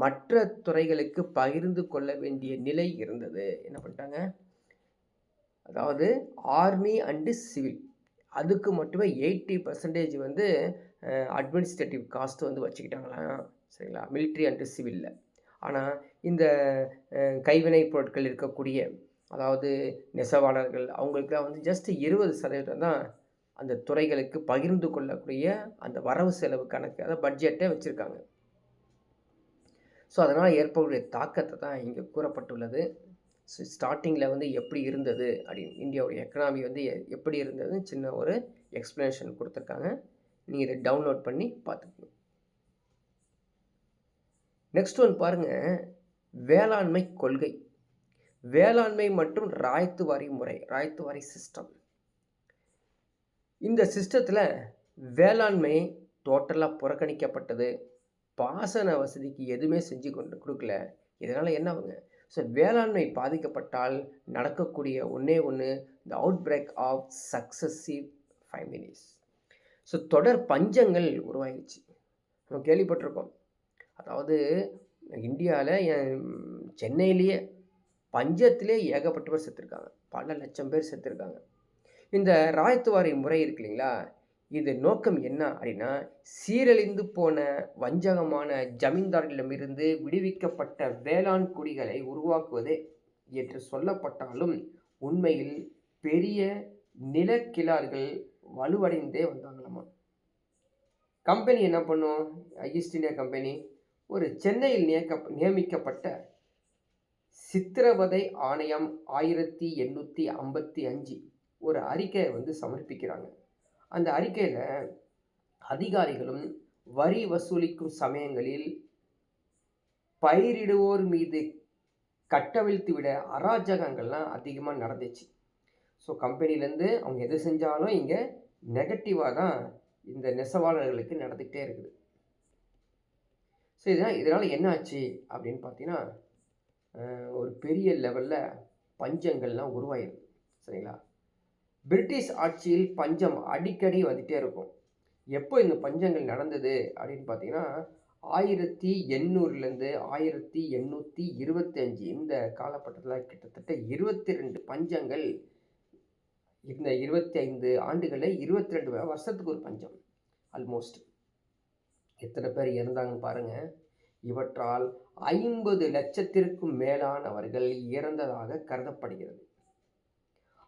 மற்ற துறைகளுக்கு பகிர்ந்து கொள்ள வேண்டிய நிலை இருந்தது. என்ன பண்ணிட்டாங்க? அதாவது ஆர்மி அண்ட் சிவில் அதுக்கு மட்டுமே 80% வந்து அட்மினிஸ்ட்ரேட்டிவ் காஸ்ட் வந்து வச்சுக்கிட்டாங்களாம். சரிங்களா? மிலிட்ரி அண்ட் சிவில்ல. ஆனால் இந்த கைவினைப் பொருட்கள் இருக்கக்கூடிய அதாவது நெசவாளர்கள் அவங்களுக்குலாம் வந்து ஜஸ்ட் 20% தான் அந்த துறைகளுக்கு பகிர்ந்து கொள்ளக்கூடிய அந்த வரவு செலவு கணக்கு அதாவது பட்ஜெட்டே வச்சுருக்காங்க. ஸோ அதனால் ஏற்படக்கூடிய தாக்கத்தை தான் இங்கே கூறப்பட்டுள்ளது. ஸ்டார்டிங்கில் வந்து எப்படி இருந்தது அப்படின்னு இந்தியாவுடைய எக்கனாமி வந்து எப்படி இருந்ததுன்னு சின்ன ஒரு எக்ஸ்ப்ளனேஷன் கொடுத்துருக்காங்க. நீங்கள் இதை டவுன்லோட் பண்ணி பார்த்துக்கணும். நெக்ஸ்ட் ஒன் பாருங்க, வேளாண்மை கொள்கை. வேளாண்மை மற்றும் ராய்த்து வாரி சிஸ்டம். இந்த சிஸ்டத்தில் வேளாண்மை டோட்டலாக புறக்கணிக்கப்பட்டது. பாசன வசதிக்கு எதுவுமே செஞ்சு கொடுக்கல. இதனால் என்ன ஆகுங்க? ஸோ வேளாண்மை பாதிக்கப்பட்டால் நடக்கக்கூடிய ஒன்று இந்த outbreak of successive famines. So தொடர் பஞ்சங்கள் உருவாகிடுச்சு. நம்ம கேள்விப்பட்டிருக்கோம். அதாவது இந்தியாவில் சென்னையிலேயே பஞ்சத்திலே ஏகப்பட்ட பேர் செத்துருக்காங்க. பல லட்சம் பேர் செத்துருக்காங்க. இந்த ராய்த்து வாரி முறை இருக்கு இல்லைங்களா, இது நோக்கம் என்ன அப்படின்னா, சீரழிந்து போன வஞ்சகமான ஜமீன்தார்களிடமிருந்து விடுவிக்கப்பட்ட வேளாண் குடிகளை உருவாக்குவதே என்று சொல்லப்பட்டாலும் உண்மையில் பெரிய நிலக்கிழார்கள் வலுவடைந்தே வந்தாங்களாமா. கம்பெனி என்ன பண்ணும்? ஈஸ்ட் இந்தியா கம்பெனி ஒரு சென்னையில் நியமிக்கப்பட்ட சித்திரவதை ஆணையம் 1855 ஒரு அறிக்கையை வந்து சமர்ப்பிக்கிறாங்க. அந்த அறிக்கையில் அதிகாரிகளும் வரி வசூலிக்கும் சமயங்களில் பயிரிடுவோர் மீது கட்டவிழ்த்து விட அராஜகங்கள்லாம் அதிகமாக நடந்துச்சு. ஸோ கம்பெனிலேருந்து அவங்க எது செஞ்சாலும் இங்கே நெகட்டிவாக தான் இந்த நெசவாளர்களுக்கு நடந்துக்கிட்டே இருக்குது. ஸோ இதனால் என்ன ஆச்சு அப்படின்னு பார்த்தீங்கன்னா, ஒரு பெரிய லெவலில் பஞ்சங்கள்லாம் உருவாயிருக்கு. சரிங்களா? பிரிட்டிஷ் ஆட்சியில் பஞ்சம் அடிக்கடி வந்துகிட்டே இருக்கும். எப்போ இந்த பஞ்சங்கள் நடந்தது அப்படின்னு பார்த்தீங்கன்னா, 1800லேருந்து 1825 இந்த காலகட்டத்தில் கிட்டத்தட்ட 22 பஞ்சங்கள். இந்த 25 ஆண்டுகளில் 22 வருஷத்துக்கு ஒரு பஞ்சம். ஆல்மோஸ்ட் எத்தனை பேர் இறந்தாங்கன்னு பாருங்கள். இவற்றால் 50 லட்சத்திற்கும் மேலானவர்கள் இறந்ததாக கருதப்படுகிறது.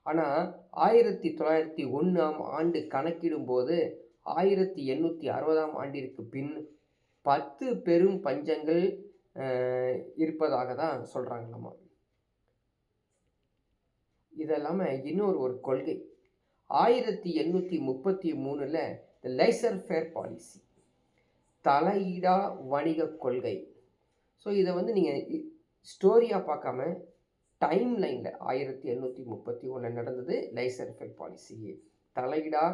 ஆனால் 1901ஆம் ஆண்டு கணக்கிடும்போது 1860ஆம் ஆண்டிற்கு பின் 10 பெரும் பஞ்சங்கள் இருப்பதாக தான் சொல்கிறாங்களாமா. இதெல்லாமல் இன்னொரு கொள்கை 1833 த லைசர் ஃபேர் பாலிசி, தலையிடா வணிக கொள்கை. ஸோ இதை வந்து நீங்கள் ஸ்டோரியாக பார்க்காம டைம் லைனில் 1831 நடந்தது லைசர் ஃபேர் பாலிசி, தலையிடா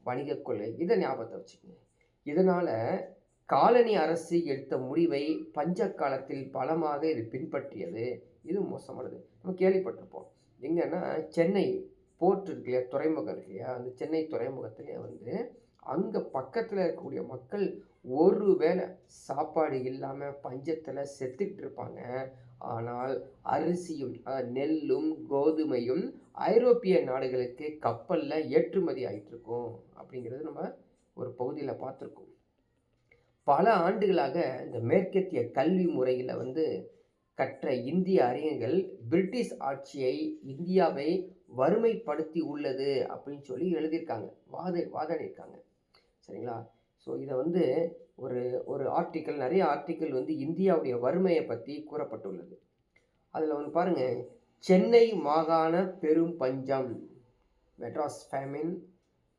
வணிக கொள்கை. இதை ஞாபகத்தை வச்சுக்கோங்க. இதனால் காலனி அரசு எடுத்த முடிவை பஞ்ச காலத்தில் பலமாக இது பின்பற்றியது. இது மோசமானது. நம்ம கேள்விப்பட்டிருப்போம். எங்கன்னா சென்னை போர்ட் இருக்கு இல்லையா, துறைமுகம் இருக்கு இல்லையா, அந்த சென்னை துறைமுகத்திலே வந்து அங்கே பக்கத்தில் இருக்கக்கூடிய மக்கள் ஒரு வேளை சாப்பாடு இல்லாமல் பஞ்சத்தில் செத்துக்கிட்டு இருப்பாங்க. ஆனால் அரிசியும் நெல்லும் கோதுமையும் ஐரோப்பிய நாடுகளுக்கு கப்பலில் ஏற்றுமதி ஆகிட்டு இருக்கும் அப்படிங்கிறது நம்ம ஒரு பகுதியில் பார்த்துருக்கோம். பல ஆண்டுகளாக இந்த மேற்கத்திய கல்வி முறையில் வந்து கற்ற இந்திய அறிஞர்கள் பிரிட்டிஷ் ஆட்சியை இந்தியாவை வறுமைப்படுத்தி உள்ளது அப்படின்னு சொல்லி எழுதியிருக்காங்க, வாதாடியிருக்காங்க. சரிங்களா? ஸோ இதை வந்து ஒரு ஆர்டிக்கல், நிறைய ஆர்டிக்கல் வந்து இந்தியாவுடைய வறுமையை பற்றி கூறப்பட்டுள்ளது. அதில் வந்து பாருங்கள், சென்னை மாகாண பெரும் பஞ்சம், மெட்ராஸ் ஃபேமின்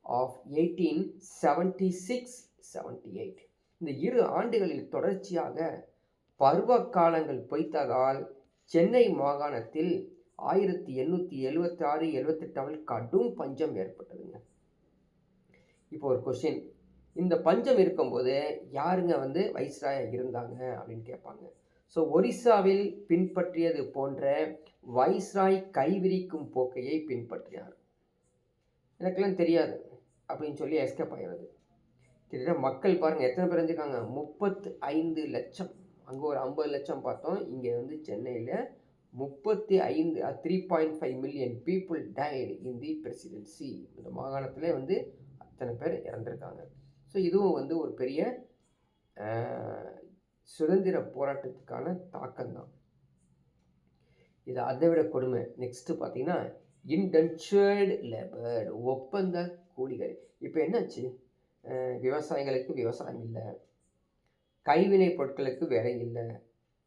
ஆஃப் 1876-78. இந்த 2 ஆண்டுகளில் தொடர்ச்சியாக பருவ காலங்கள் பொய்த்ததால் சென்னை மாகாணத்தில் 1876-78 கடும் பஞ்சம் ஏற்பட்டதுங்க. இப்போ ஒரு கொஸ்டின், இந்த பஞ்சம் இருக்கும்போது யாருங்க வந்து வைஸ்ராய் இருந்தாங்க அப்படின்னு கேட்பாங்க. ஸோ ஒரிசாவில் பின்பற்றியது போன்ற வைஸ்ராய் கைவிரிக்கும் போக்கையை பின்பற்றினார். எனக்கெல்லாம் தெரியாது அப்படின்னு சொல்லி எஸ்கேப் ஆகிறது. கிட்டத்தட்ட மக்கள் பாருங்கள் எத்தனை பேர் இருந்திருக்காங்க, 35 லட்சம். அங்கே ஒரு 50 லட்சம் பார்த்தோம். இங்கே வந்து சென்னையில் 35 3.5 மில்லியன் பீப்புள் டைட் இன் தி பிரசிடென்சி. இந்த மாகாணத்தில் வந்து அத்தனை பேர் இறந்துருக்காங்க. ஸோ இதுவும் வந்து ஒரு பெரிய சுதந்திர போராட்டத்துக்கான தாக்கம்தான். இது அதை விட கொடுமை. நெக்ஸ்ட்டு பார்த்தீங்கன்னா இன்டென்ச்சர்டு லேபர், ஒப்பந்த கூலிகள். இப்போ என்னாச்சு, விவசாயிகளுக்கு விவசாயம் இல்லை, கைவினை பொருட்களுக்கு வேலை இல்லை,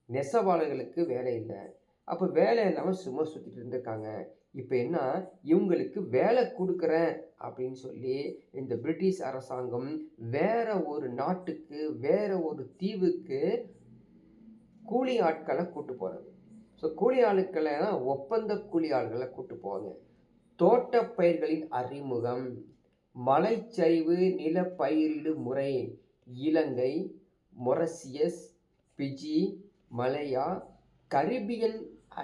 நெசவாளர்களுக்கு வேலை இல்லை. அப்போ வேலை இல்லாமல் சும்மா சுற்றிட்டு இருந்திருக்காங்க. இப்போ என்ன, இவங்களுக்கு வேலை கொடுக்குறேன் அப்படின்னு சொல்லி இந்த பிரிட்டிஷ் அரசாங்கம் வேற ஒரு நாட்டுக்கு, வேற ஒரு தீவுக்கு கூலி ஆட்களை கூட்டு போகிறது. ஸோ கூலி ஆட்களை ஒப்பந்த கூலி ஆட்களை கூட்டு போவாங்க. தோட்டப்பயிர்களின் அறிமுகம், மலைச்சரிவு நிலப்பயிரிடு முறை, இலங்கை, மொரசியஸ், பிஜி, மலையா, கரிபியன்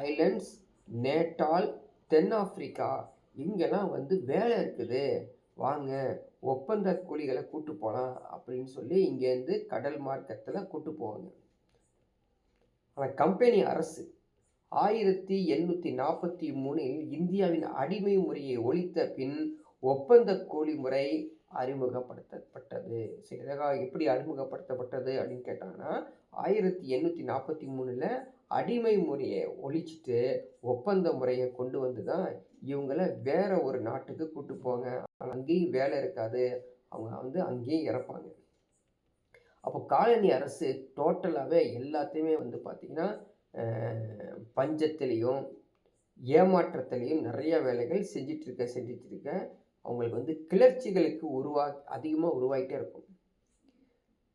ஐலண்ட்ஸ், நேட்டால், தென்னாப்பிரிக்கா, இங்கெல்லாம் வந்து வேலை இருக்குது, வாங்க ஒப்பந்த கூலிகளை கூட்டு போகலாம் அப்படின்னு சொல்லி இங்கேருந்து கடல் மார்க்கத்தில் கூட்டு போவாங்க. ஆனால் கம்பெனி அரசு 1843 இந்தியாவின் அடிமை முறையை ஒழித்த பின் ஒப்பந்த கூலி முறை அறிமுகப்படுத்தப்பட்டது. சரி, எப்படி அறிமுகப்படுத்தப்பட்டது அப்படின்னு கேட்டாங்கன்னா, 1843 அடிமை முறையை ஒழிச்சிட்டு ஒப்பந்த முறையை கொண்டு வந்து தான் இவங்கள வேற ஒரு நாட்டுக்கு கூட்டு போங்க, அங்கேயும் வேலை இருக்காது, அவங்க வந்து அங்கேயும் இறப்பாங்க. அப்போ காலனி அரசு டோட்டலாகவே எல்லாத்தையுமே வந்து பார்த்திங்கன்னா பஞ்சத்திலையும் ஏமாற்றத்திலையும் நிறைய வேலைகள் செஞ்சிட்ருக்க அவங்களுக்கு வந்து கிளர்ச்சிகளுக்கு அதிகமாக உருவாகிட்டே இருக்கும்.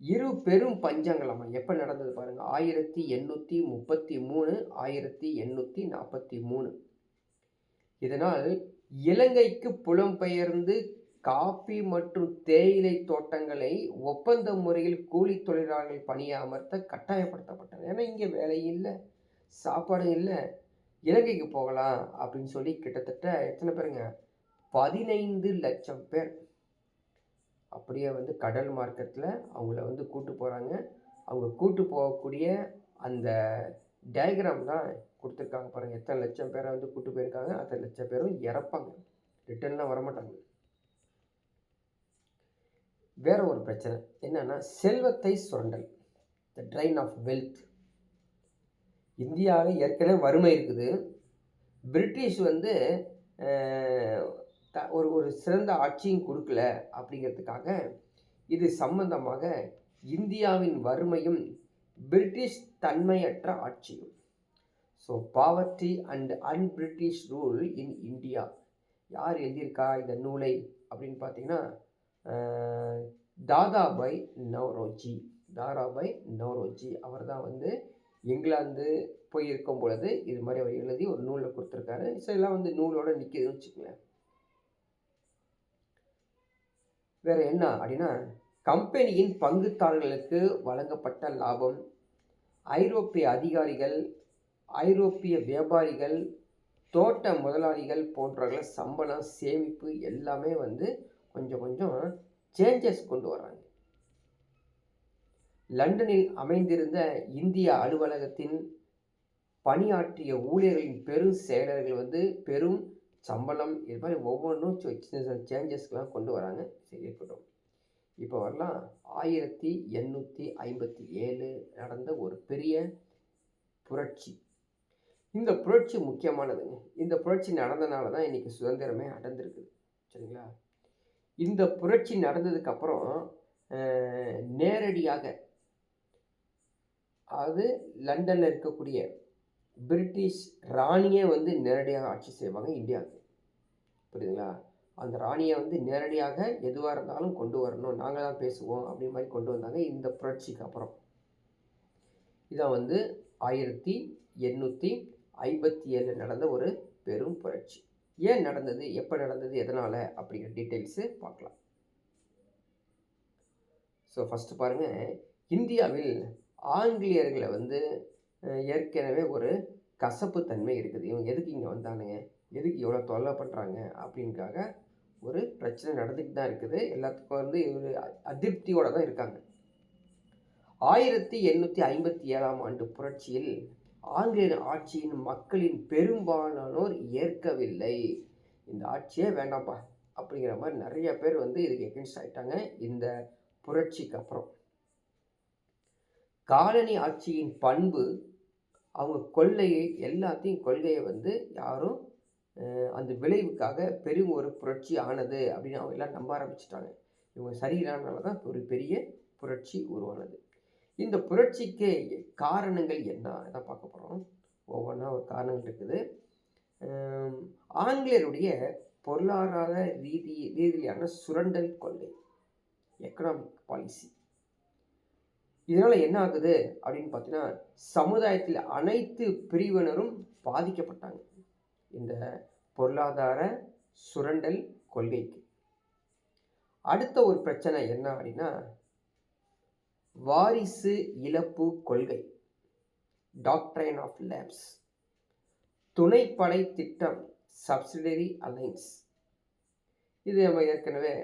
2 பெரும் பஞ்சங்களாமா எப்போ நடந்தது பாருங்கள், 1833, 1843. இதனால் இலங்கைக்கு புலம்பெயர்ந்து காபி மற்றும் தேயிலை தோட்டங்களை ஒப்பந்த முறையில் கூலி தொழிலாளர்கள் பணியை அமர்த்த கட்டாயப்படுத்தப்பட்டது. ஏன்னா இங்கே வேலை இல்லை, சாப்பாடு இல்லை, இலங்கைக்கு போகலாம் அப்படின்னு சொல்லி கிட்டத்தட்ட எத்தனை பேருங்க, 15 லட்சம் பேர் அப்படியே வந்து கடல் மார்க்கெட்டில் அவங்கள வந்து கூட்டு போகிறாங்க. அவங்க கூட்டு போகக்கூடிய அந்த டயக்ராம் தான் கொடுத்துருக்காங்க பாருங்கள். எத்தனை லட்சம் பேரை வந்து கூட்டு போயிருக்காங்க, அத்தனை லட்சம் பேரும் இறப்பாங்க, ரிட்டர்ன்லாம் வரமாட்டாங்க. வேற ஒரு பிரச்சனை என்னன்னா செல்வத்தை சுரண்டல், த ட்ரைன் ஆஃப் வெல்த். இந்தியாவில் ஏற்கனவே வறுமை இருக்குது. பிரிட்டிஷ் வந்து ஒரு சிறந்த ஆட்சியும் கொடுக்கல. அப்படிங்கிறதுக்காக இது சம்பந்தமாக இந்தியாவின் வறுமையும் பிரிட்டிஷ் தன்மையற்ற ஆட்சியும், so poverty and un-British rule in India. யார் எழுதியிருக்கா இந்த நூலை அப்படின்னு பார்த்தீங்கன்னா தாதாபாய் நவ்ரோஜி. அவர் தான் வந்து இங்கிலாந்து போய் இருக்கும் பொழுது இது மாதிரி அவர் எழுதி ஒரு நூலில் கொடுத்துருக்காரு. ஸோ எல்லாம் வந்து நூலோட நிற்கிதுன்னு வச்சுக்கோங்களேன். வேற என்ன அப்படின்னா, கம்பெனியின் பங்குதாரர்களுக்கு வழங்கப்பட்ட லாபம், ஐரோப்பிய அதிகாரிகள், ஐரோப்பிய வியாபாரிகள், தோட்ட முதலாளிகள் போன்றவர்கள் சம்பளம், சேமிப்பு எல்லாமே வந்து கொஞ்சம் கொஞ்சம் சேஞ்சஸ் கொண்டு வர்றாங்க. லண்டனில் அமைந்திருந்த இந்திய அலுவலகத்தின் பணியாற்றிய ஊழியர்களின் பெரும் செயலர்கள் வந்து பெரும் சம்பளம், இது மாதிரி ஒவ்வொன்றும் சின்ன சேஞ்சஸ்க்கெலாம் கொண்டு வராங்க. சரி, இருக்கட்டும். இப்போ வரலாம் 1857 நடந்த ஒரு பெரிய புரட்சி. இந்த புரட்சி முக்கியமானதுங்க. இந்த புரட்சி நடந்தனால தான் இன்றைக்கி சுதந்திரமே அடைந்திருக்குது. சரிங்களா? இந்த புரட்சி நடந்ததுக்கப்புறம் நேரடியாக, அது லண்டனில் இருக்கக்கூடிய பிரிட்டிஷ் ராணியை வந்து நேரடியாக ஆட்சி செய்வாங்க இந்தியாவுக்கு. புரியுதுங்களா? அந்த ராணியை வந்து நேரடியாக எதுவாக இருந்தாலும் கொண்டு வரணும், நாங்கள் தான் பேசுவோம் அப்படி மாதிரி கொண்டு வந்தாங்க இந்த புரட்சிக்கு அப்புறம். இதான் வந்து 1857 நடந்த ஒரு பெரும் புரட்சி. ஏன் நடந்தது, எப்போ நடந்தது, எதனால் அப்படிங்கிற டீட்டெயில்ஸு பார்க்கலாம். ஸோ ஃபஸ்ட்டு பாருங்கள், இந்தியாவில் ஆங்கிலேயர்களை வந்து ஏற்கனவே ஒரு கசப்பு தன்மை இருக்குது. இவங்க எதுக்கு இங்கே வந்தானுங்க, எதுக்கு எவ்வளோ தொல்லை பண்ணுறாங்க அப்படின்காக ஒரு பிரச்சனை நடந்துக்கிட்டு தான் இருக்குது. எல்லாத்துக்கும் வந்து ஒரு அதிருப்தியோடு தான் இருக்காங்க. 1857 ஆண்டு புரட்சியில் ஆங்கிலேய ஆட்சியின் மக்களின் பெரும்பாலானோர் ஏற்கவில்லை. இந்த ஆட்சியே வேண்டாம்ப்பா அப்படிங்கிற மாதிரி நிறைய பேர் வந்து இதுக்கு எகென்ஸ்ட் ஆகிட்டாங்க இந்த புரட்சிக்கு அப்புறம். காலனி ஆட்சியின் பண்பு, அவங்க கொள்கையை எல்லாத்தையும் கொள்கையை வந்து யாரும் அந்த விளைவுக்காக பெரும் ஒரு புரட்சி ஆனது அப்படின்னு அவங்க எல்லாம் நம்ப ஆரம்பிச்சிட்டாங்க. இவங்க சரியில்லாதனால தான் ஒரு பெரிய புரட்சி உருவானது. இந்த புரட்சிக்கு காரணங்கள் என்ன தான் பார்க்க போகிறோம். ஒவ்வொன்றா ஒரு காரணங்கள் இருக்குது. ஆங்கிலேயருடைய பொருளாதார ரீதியான சுரண்டல் கொள்கை, எக்கனாமிக் பாலிசி. இதனால் என்ன ஆகுது அப்படின்னு பார்த்தீங்கன்னா, சமுதாயத்தில் அனைத்து பிரிவினரும் பாதிக்கப்பட்டாங்க இந்த பொருளாதார சுரண்டல் கொள்கைக்கு. அடுத்த ஒரு பிரச்சனை என்ன அப்படின்னா, வாரிசு இழப்பு கொள்கை, டாக்ட்ரைன் ஆஃப் லேப்ஸ். துணைப்படை திட்டம், சப்சிடரி அலைன்ஸ். இது நம்ம ஏற்கனவே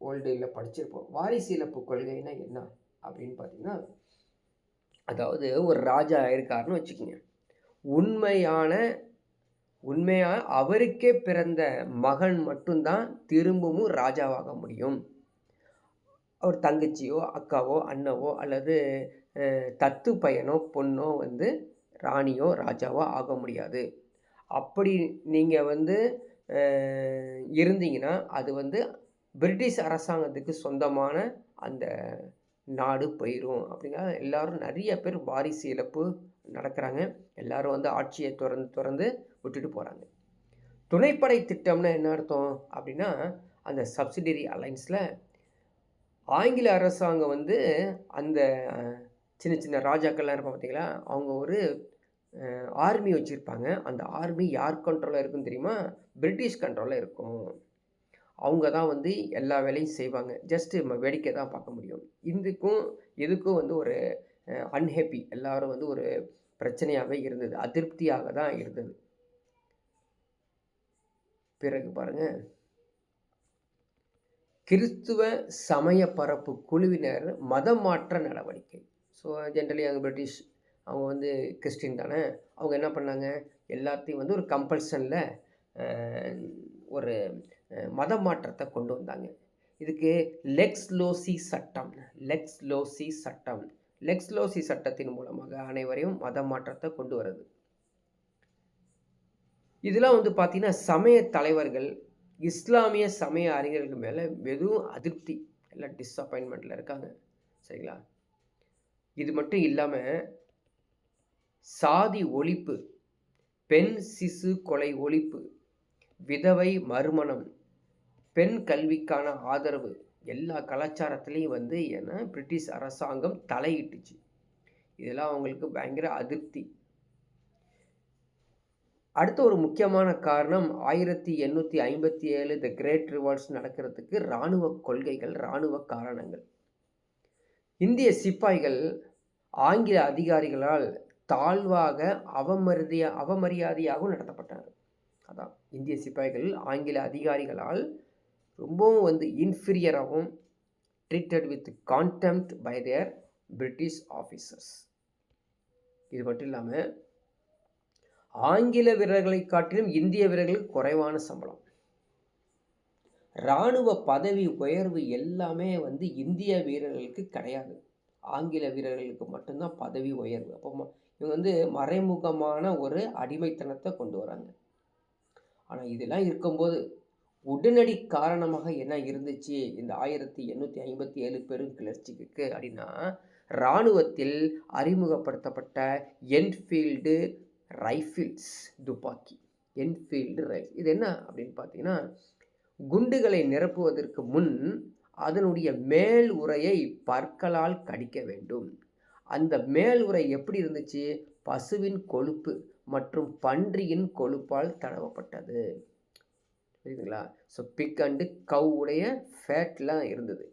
ஓல்டில் படிச்சிருப்போம். வாரிசு இழப்பு கொள்கைன்னா என்ன அப்படின்னு பார்த்தீங்கன்னா, அதாவது ஒரு ராஜா இருக்காருன்னு வச்சுக்கோங்க. உண்மையாக அவருக்கே பிறந்த மகன் மட்டும்தான் திரும்பவும் ராஜாவாக முடியும். அவர் தங்கச்சியோ, அக்காவோ, அண்ணவோ அல்லது தத்து பையனோ பொண்ணோ வந்து ராணியோ ராஜாவோ ஆக முடியாது. அப்படி நீங்கள் வந்து இருந்தீங்கன்னா அது வந்து பிரிட்டிஷ் அரசாங்கத்துக்கு சொந்தமான அந்த நாடு போயிடும். அப்படிங்கிற எல்லாரும் நிறைய பேர் வாரிசு இழப்பு நடக்கிறாங்க. எல்லாரும் வந்து ஆட்சியை திறந்து விட்டுட்டு போகிறாங்க. துணைப்படை திட்டம்னா என்ன அர்த்தம் அப்படின்னா, அந்த சப்சிடரி அலைன்ஸில் ஆங்கில அரசாங்கம் வந்து அந்த சின்ன சின்ன ராஜாக்கள்லாம் இருப்பாங்க பார்த்தீங்களா, அவங்க ஒரு ஆர்மி வச்சுருப்பாங்க. அந்த ஆர்மி யார் கண்ட்ரோலில் இருக்குன்னு தெரியுமா? பிரிட்டிஷ் கண்ட்ரோலில் இருக்கும். அவங்க தான் வந்து எல்லா வேலையும் செய்வாங்க. ஜஸ்ட்டு நம்ம வேடிக்கை தான் பார்க்க முடியும். இதுக்கும் வந்து ஒரு அன்ஹேப்பி எல்லாரும் வந்து ஒரு பிரச்சனையாவே இருந்தது. அதிருப்தியாக தான் இருந்தது. பிறகு பாருங்க, கிறிஸ்துவ சமய பரப்பு குழுவினர் மதம் மாற்ற நடவடிக்கை. ஸோ ஜென்ரலி அங்கே பிரிட்டிஷ் அவங்க வந்து கிறிஸ்டின் தானே. அவங்க என்ன பண்ணாங்க, எல்லாத்தையும் வந்து ஒரு கம்பல்ஷனில் ஒரு மதம் மாற்றத்தை கொண்டு வந்தாங்க. இதுக்கு லெக்ஸ் லோசி சட்டம். லெக்ஸ் லோசி சட்டத்தின் மூலமாக அனைவரையும் மத மாற்றத்தை கொண்டு வருது. இதெல்லாம் வந்து பார்த்தீங்கன்னா, சமய தலைவர்கள், இஸ்லாமிய சமய அறிஞர்கள் மேலே வெறும் அதிருப்தி, எல்லாம் டிஸப்பாயின்மெண்ட்டில் இருக்காங்க. சரிங்களா? இது மட்டும் இல்லாமல் சாதி ஒழிப்பு, பெண் சிசு கொலை ஒழிப்பு, விதவை மறுமணம், பெண் கல்விக்கான ஆதரவு, எல்லா கலாச்சாரத்துலேயும் வந்து ஏன்னா பிரிட்டிஷ் அரசாங்கம் தலையிட்டுச்சு. இதெல்லாம் அவங்களுக்கு பயங்கர அதிருப்தி. அடுத்த ஒரு முக்கியமான காரணம் 1857 த கிரேட் ரிவால்ட்ஸ் நடக்கிறதுக்கு இராணுவ கொள்கைகள், இராணுவ காரணங்கள். இந்திய சிப்பாய்கள் ஆங்கில அதிகாரிகளால் தாழ்வாக அவமரியாதையாகவும் நடத்தப்பட்டார். அதான் இந்திய சிப்பாய்கள் ஆங்கில அதிகாரிகளால் ரொம்பவும் வந்து இன்ஃபீரியராகவும் treated with contempt by their British officers. இது மட்டும் இல்லாமல் ஆங்கில வீரர்களை காட்டிலும் இந்திய வீரர்களுக்கு குறைவான சம்பளம். இராணுவ பதவி உயர்வு எல்லாமே வந்து இந்திய வீரர்களுக்கு கிடையாது. ஆங்கில வீரர்களுக்கு மட்டும்தான் பதவி உயர்வு. அப்போ இவங்க வந்து மறைமுகமான ஒரு அடிமைத்தனத்தை கொண்டு வராங்க. ஆனால் இதெல்லாம் இருக்கும்போது உடனடி காரணமாக என்ன இருந்துச்சு இந்த 1857 பெருங்கிளர்ச்சிக்கு அப்படின்னா, இராணுவத்தில் அறிமுகப்படுத்தப்பட்ட என்ஃபீல்டு ரைஃபிள்ஸ் துப்பாக்கி. இது என்ன அப்படின்னு பார்த்தீங்கன்னா, குண்டுகளை நிரப்புவதற்கு முன் அதனுடைய மேல் உறையை பற்களால் கடிக்க வேண்டும். அந்த மேல் உறை எப்படி இருந்துச்சு? பசுவின் கொழுப்பு மற்றும் பன்றியின் கொழுப்பால் தடவப்பட்டது. புரியுதுங்களா? ஸோ பிக் அண்டு கவ் உடைய ஃபேட்லாம் இருந்தது.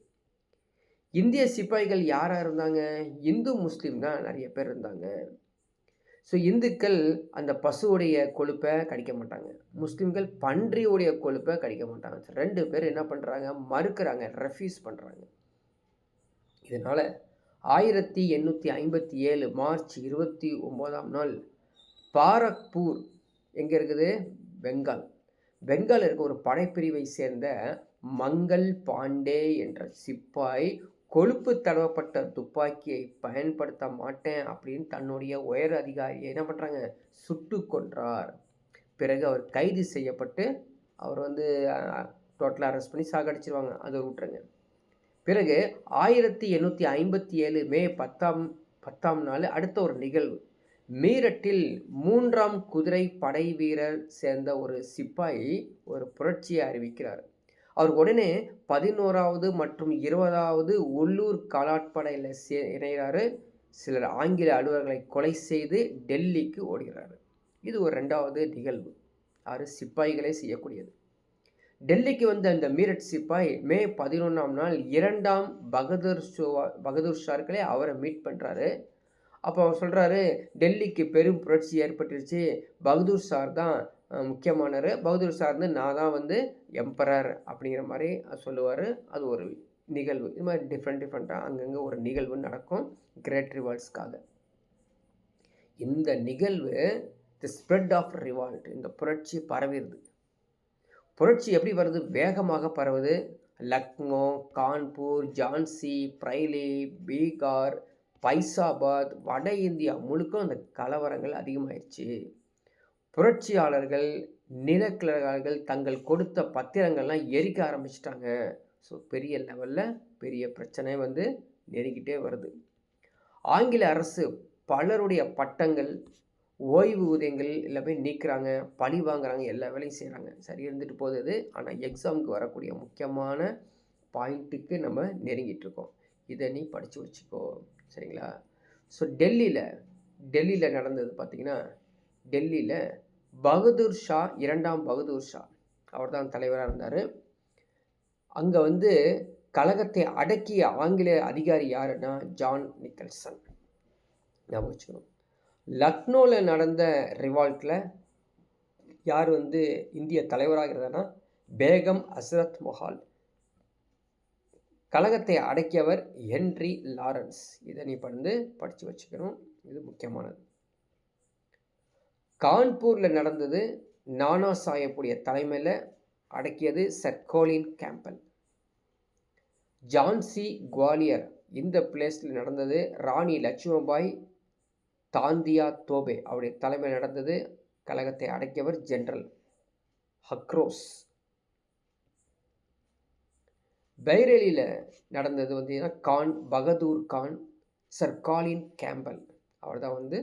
இந்திய சிப்பாய்கள் யாராக இருந்தாங்க? இந்து முஸ்லீம் தான் நிறைய பேர் இருந்தாங்க. ஸோ இந்துக்கள் அந்த பசுவுடைய கொழுப்பை கடிக்க மாட்டாங்க, முஸ்லீம்கள் பன்றியுடைய கொழுப்பை கடிக்க மாட்டாங்க. 2 பேர் என்ன பண்ணுறாங்க? மறுக்கிறாங்க, ரெஃப்யூஸ் பண்ணுறாங்க. இதனால் 1857 மார்ச் 29ஆம் நாள் பாரக்பூர் எங்கே இருக்குது? பெங்கால் இருக்க ஒரு படைப்பிரிவை சேர்ந்த மங்கள் பாண்டே என்ற சிப்பாய் கொழுப்பு தடவப்பட்ட துப்பாக்கியை பயன்படுத்த மாட்டேன் அப்படின்னு தன்னுடைய உயர் அதிகாரியை என்ன பண்ணுறாங்க? சுட்டு கொன்றார். பிறகு அவர் கைது செய்யப்பட்டு அவர் வந்து டோட்டலாக அரெஸ்ட் பண்ணி சாகடிச்சிருவாங்க. அதை விட்டுருங்க. பிறகு 1857 மே 10ஆம் நாள் அடுத்த ஒரு நிகழ்வு. மீரட்டில் 3ஆம் குதிரை படை வீரர் சேர்ந்த ஒரு சிப்பாய் ஒரு புரட்சியை அறிவிக்கிறார். அவர் உடனே 11வது மற்றும் 20வது உள்ளூர் காலாட்படையில் இணைகிறாரு. சிலர் ஆங்கில அலுவலர்களை கொலை செய்து டெல்லிக்கு ஓடுகிறார். இது ஒரு 2வது நிகழ்வு. சிப்பாய்களே செய்யக்கூடியது. டெல்லிக்கு வந்த அந்த மீரட் சிப்பாய் மே 11ஆம் நாள் 2ஆம் பகதூர் ஷாக்களே அவரை மீட் பண்ணுறாரு. அப்போ அவர் சொல்கிறாரு, டெல்லிக்கு பெரும் புரட்சி ஏற்பட்டுருச்சு, பகதூர் ஷார் தான் முக்கியமானவர், பகதூர் ஷா வந்து நான் தான் வந்து எம்பரர் அப்படிங்கிற மாதிரி சொல்லுவார். அது ஒரு நிகழ்வு. இது மாதிரி டிஃப்ரெண்ட்டாக அங்கங்கே ஒரு நிகழ்வு நடக்கும் கிரேட் ரிவால்ட்ஸ்க்காக. இந்த நிகழ்வு தி ஸ்ப்ரெட் ஆஃப் ரிவால்ட், இந்த புரட்சி பரவிடுது. புரட்சி எப்படி வருது? வேகமாக பரவுது. லக்னோ, கான்பூர், ஜான்சி, பிரைலி, பீகார், பைசாபாத், வட இந்தியா முழுக்க அந்த கலவரங்கள் அதிகமாயிடுச்சு. புரட்சியாளர்கள், நிலக்கிழார்கள் தங்கள் கொடுத்த பத்திரங்கள்லாம் எரிக்க ஆரம்பிச்சிட்டாங்க. ஸோ பெரிய லெவலில் பெரிய பிரச்சனை வந்து நெருங்கிட்டே வருது. ஆங்கில அரசு பலருடைய பட்டங்கள், ஓய்வு ஊதியங்கள் எல்லாமே நீக்கிறாங்க, பழி வாங்குறாங்க, எல்லா வேலையும் செய்கிறாங்க. சரி இருந்துட்டு போகுது. ஆனால் எக்ஸாமுக்கு வரக்கூடிய முக்கியமான பாயிண்ட்டுக்கு நம்ம நெருங்கிட்டுருக்கோம். இதை நீ படித்து வச்சுக்கோ, சரிங்களா? ஸோ டெல்லியில் நடந்தது பார்த்திங்கன்னா, டெல்லியில் பகதூர் ஷா, 2ஆம் பகதூர் ஷா அவர் தான் தலைவராக இருந்தார். அங்கே வந்து கழகத்தை அடக்கிய ஆங்கிலேய அதிகாரி யாருன்னா ஜான் நிக்கல்சன். ஞாபகம் வச்சுக்கணும். லக்னோவில் நடந்த ரிவால்ட்டில் யார் வந்து இந்திய தலைவராக இருந்ததுன்னா பேகம் ஹஸ்ரத் மஹால். கழகத்தை அடக்கியவர் ஹென்றி லாரன்ஸ். இதை நீ வந்து படித்து வச்சுக்கணும், இது முக்கியமானது. கான்பூரில் நடந்தது நானா சாஹிப்புடைய தலைமையில் அடக்கியது சர் கோலின் கேம்பல். ஜான்சி குவாலியர் இந்த பிளேஸில் நடந்தது ராணி லட்சுமிபாய் தாந்தியா தோபே அவருடைய தலைமையில் நடந்தது. கழகத்தை அடக்கியவர் ஜெனரல் ஹக்ரோஸ். பைரேலியில் நடந்தது வந்து Khan Bahadur Khan sir Colin Campbell அவர் தான் வந்து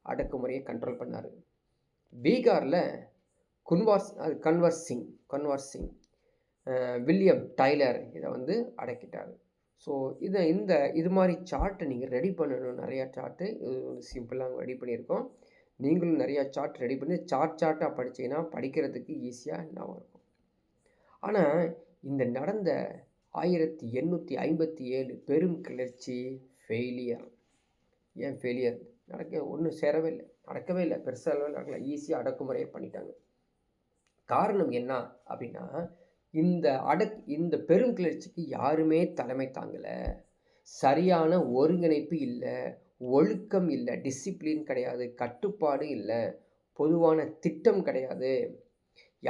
அடக்குமுறையை கண்ட்ரோல் பண்ணார். பீகாரில் கன்வர் சிங் வில்லியம் டைலர் இதை வந்து அடக்கிட்டார். ஸோ இது மாதிரி சார்ட்டை நீங்கள் ரெடி பண்ணணும். நிறையா சார்ட்டு இது சிம்பிளாக ரெடி பண்ணியிருக்கோம். நீங்களும் நிறையா சார்ட் ரெடி பண்ணி சார்ட்டாக படித்தீங்கன்னா படிக்கிறதுக்கு ஈஸியாக ஞாபகம் இருக்கும். ஆனால் இந்த நடந்த 1857 பெரும் கிளர்ச்சி ஃபெயிலியர். ஏன் ஃபெயிலியர்? ஒன்றும் சேரவே இல்லை, நடக்கவே இல்லை, பெருசாக நடக்கல, ஈஸியாக அடக்குமுறையை பண்ணிட்டாங்க. காரணம் என்ன அப்படின்னா இந்த பெரும் கிளர்ச்சிக்கு யாருமே தலைமை தாங்கலை. சரியான ஒருங்கிணைப்பு இல்லை, ஒழுக்கம் இல்லை, டிசிப்ளின் கிடையாது, கட்டுப்பாடு இல்லை, பொதுவான திட்டம் கிடையாது,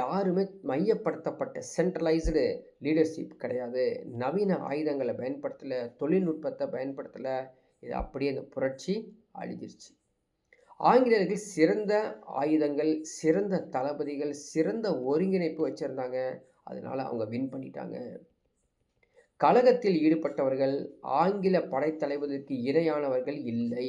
யாருமே மையப்படுத்தப்பட்ட சென்ட்ரலைஸ்டு லீடர்ஷிப் கிடையாது, நவீன ஆயுதங்களை பயன்படுத்தலை, தொழில்நுட்பத்தை பயன்படுத்தலை. இது அப்படியே இந்த புரட்சி அழிஞ்சிருச்சு. ஆங்கிலேயர்கள் சிறந்த ஆயுதங்கள், சிறந்த தளபதிகள், சிறந்த ஒருங்கிணைப்பு வச்சுருந்தாங்க. அதனால் அவங்க வின் பண்ணிட்டாங்க. கழகத்தில் ஈடுபட்டவர்கள் ஆங்கில படைத்தளபதிக்கு இணையானவர்கள் இல்லை.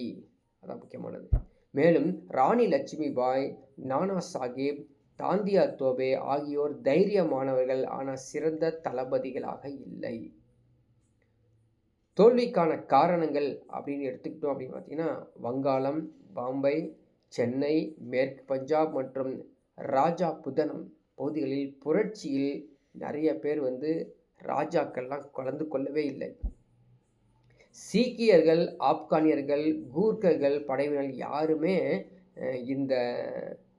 அதான் முக்கியமானது. மேலும் ராணி லட்சுமிபாய், நானா சாஹிப், தாந்தியா தோபே ஆகியோர் தைரியமானவர்கள், ஆனால் சிறந்த தளபதிகளாக இல்லை. தோல்விக்கான காரணங்கள் அப்படின்னு எடுத்துக்கிட்டோம் அப்படின்னு பார்த்தீங்கன்னா வங்காளம், பாம்பே, சென்னை, மேற்கு பஞ்சாப் மற்றும் ராஜாபுதனம் பகுதிகளில் புரட்சியில் நிறைய பேர் வந்து ராஜாக்கள்லாம் கலந்து கொள்ளவே இல்லை. சீக்கியர்கள், ஆப்கானியர்கள், கூர்க்கர்கள் படையினர் யாருமே இந்த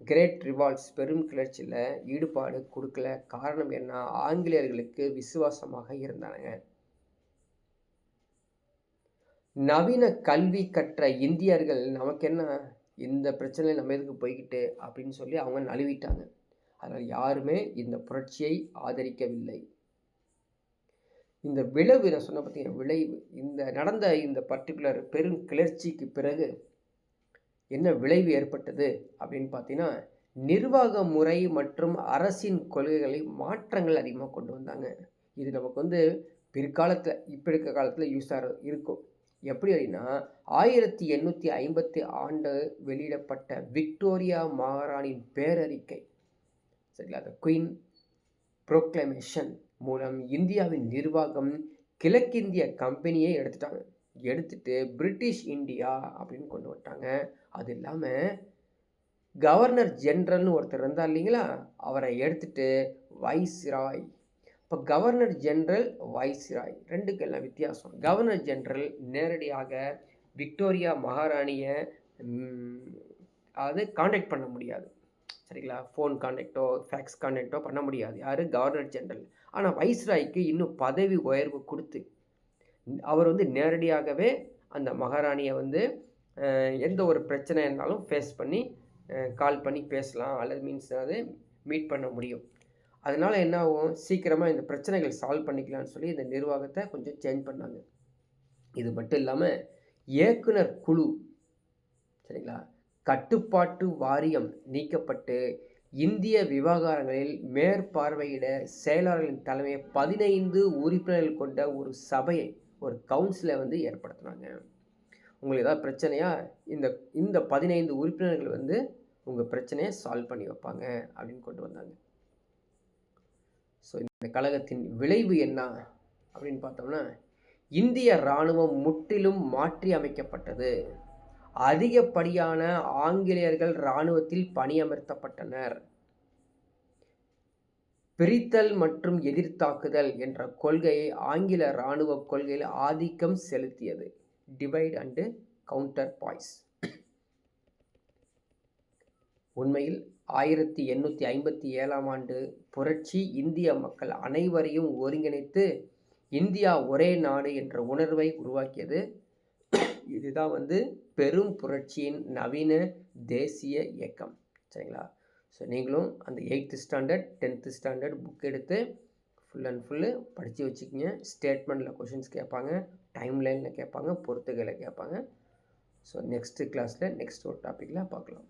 கிரேட் ரிவால்ட்ஸ் பெரும் கிளர்ச்சியில் ஈடுபாடு கொடுக்கல. காரணம் என்ன? ஆங்கிலேயர்களுக்கு விசுவாசமாக இருந்தாங்க. நவீன கல்வி கற்ற இந்தியர்கள் நமக்கு என்ன, இந்த பிரச்சனையில் நம்ம எதுக்கு போய்கிட்டு அப்படின்னு சொல்லி அவங்க நழுவிட்டாங்க. அதனால் யாருமே இந்த புரட்சியை ஆதரிக்கவில்லை. இந்த விளைவு நான் சொன்ன பார்த்தீங்கன்னா விளைவு, நடந்த இந்த பர்டிகுலர் பெரும் கிளர்ச்சிக்கு பிறகு என்ன விளைவு ஏற்பட்டது அப்படின்னு பார்த்தீங்கன்னா நிர்வாக முறை மற்றும் அரசின் கொள்கைகளை மாற்றங்கள் அதிகமாக கொண்டு வந்தாங்க. இது நமக்கு வந்து பிற்காலத்தில் இப்போ இருக்க காலத்தில் யூஸாக இருக்கும். எப்படி அப்படின்னா 1850 ஆண்டு வெளியிடப்பட்ட விக்டோரியா மகாராணியின் பேரறிக்கை, சரிங்களா, அந்த குயின் ப்ரோக்ளமேஷன் மூலம் இந்தியாவின் நிர்வாகம் கிழக்கிந்திய கம்பெனியை எடுத்துட்டு பிரிட்டிஷ் இந்தியா அப்படின்னு கொண்டு வந்துட்டாங்க. அது இல்லாமல் கவர்னர் ஜெனரல்னு ஒருத்தர் இருந்தார் இல்லைங்களா, அவரை எடுத்துட்டு வைஸ்ராய். இப்போ கவர்னர் ஜெனரல், வைஸ்ராய் ரெண்டுக்கு எல்லாம் வித்தியாசம். கவர்னர் ஜெனரல் நேரடியாக விக்டோரியா மகாராணியை காண்டாக்ட் பண்ண முடியாது, சரிங்களா, ஃபோன் கான்டாக்டோ ஃபேக்ஸ் கான்டாக்டோ பண்ண முடியாது. யார்? Governor general. ஆனால் வைஸ்ராய்க்கு இன்னும் பதவி உயர்வு கொடுத்து அவர் வந்து நேரடியாகவே அந்த மகாராணியை வந்து எந்த ஒரு பிரச்சனை இருந்தாலும் ஃபேஸ் பண்ணி கால் பண்ணி பேசலாம், அல்லது அது மீட் பண்ண முடியும். அதனால் என்ன ஆகும், சீக்கிரமாக இந்த பிரச்சனைகள் சால்வ் பண்ணிக்கலாம்னு சொல்லி இந்த நிர்வாகத்தை கொஞ்சம் சேஞ்ச் பண்ணாங்க. இது மட்டும் இல்லாமல் இயக்குனர் குழு, சரிங்களா, கட்டுப்பாட்டு வாரியம் நீக்கப்பட்டு இந்திய விவகாரங்களில் மேற்பார்வையிட செயலாளர்களின் தலைமையை 15 உறுப்பினர்கள் கொண்ட ஒரு சபையை, ஒரு கவுன்சிலை வந்து ஏற்படுத்தினாங்க. உங்களுக்கு ஏதாவது பிரச்சனையா இந்த 15 உறுப்பினர்கள் வந்து உங்கள் பிரச்சனையை சால்வ் பண்ணி வைப்பாங்க அப்படின்னு கொண்டு வந்தாங்க. ஸோ இந்த கழகத்தின் விளைவு என்ன அப்படின்னு பார்த்தோம்னா இந்திய இராணுவம் முற்றிலும் மாற்றி அமைக்கப்பட்டது. அதிகப்படியான ஆங்கிலேயர்கள் இராணுவத்தில் பணியமர்த்தப்பட்டனர். பிரித்தல் மற்றும் எதிர்த்தாக்குதல் என்ற கொள்கையை ஆங்கில இராணுவ கொள்கையில் ஆதிக்கம் செலுத்தியது. Divide and counterpoise. உண்மையில் 1857ஆம் ஆண்டு புரட்சி இந்திய மக்கள் அனைவரையும் ஒருங்கிணைத்து இந்தியா ஒரே நாடு என்ற உணர்வை உருவாக்கியது. இதுதான் பெரும் புரட்சியின் நவீன தேசிய இயக்கம். சரிங்களா? ஸோ நீங்களும் அந்த 8th standard 10th standard book எடுத்து ஃபுல் அண்ட் ஃபுல்லு படித்து வச்சுக்கிங்க. ஸ்டேட்மெண்ட்டில் கொஷின்ஸ் கேட்பாங்க, டைம்லைனில் கேட்பாங்க, பொறுத்துகையில் கேட்பாங்க. ஸோ நெக்ஸ்ட்டு கிளாஸில் நெக்ஸ்ட் ஒரு டாப்பிக்கில் பார்க்கலாம்.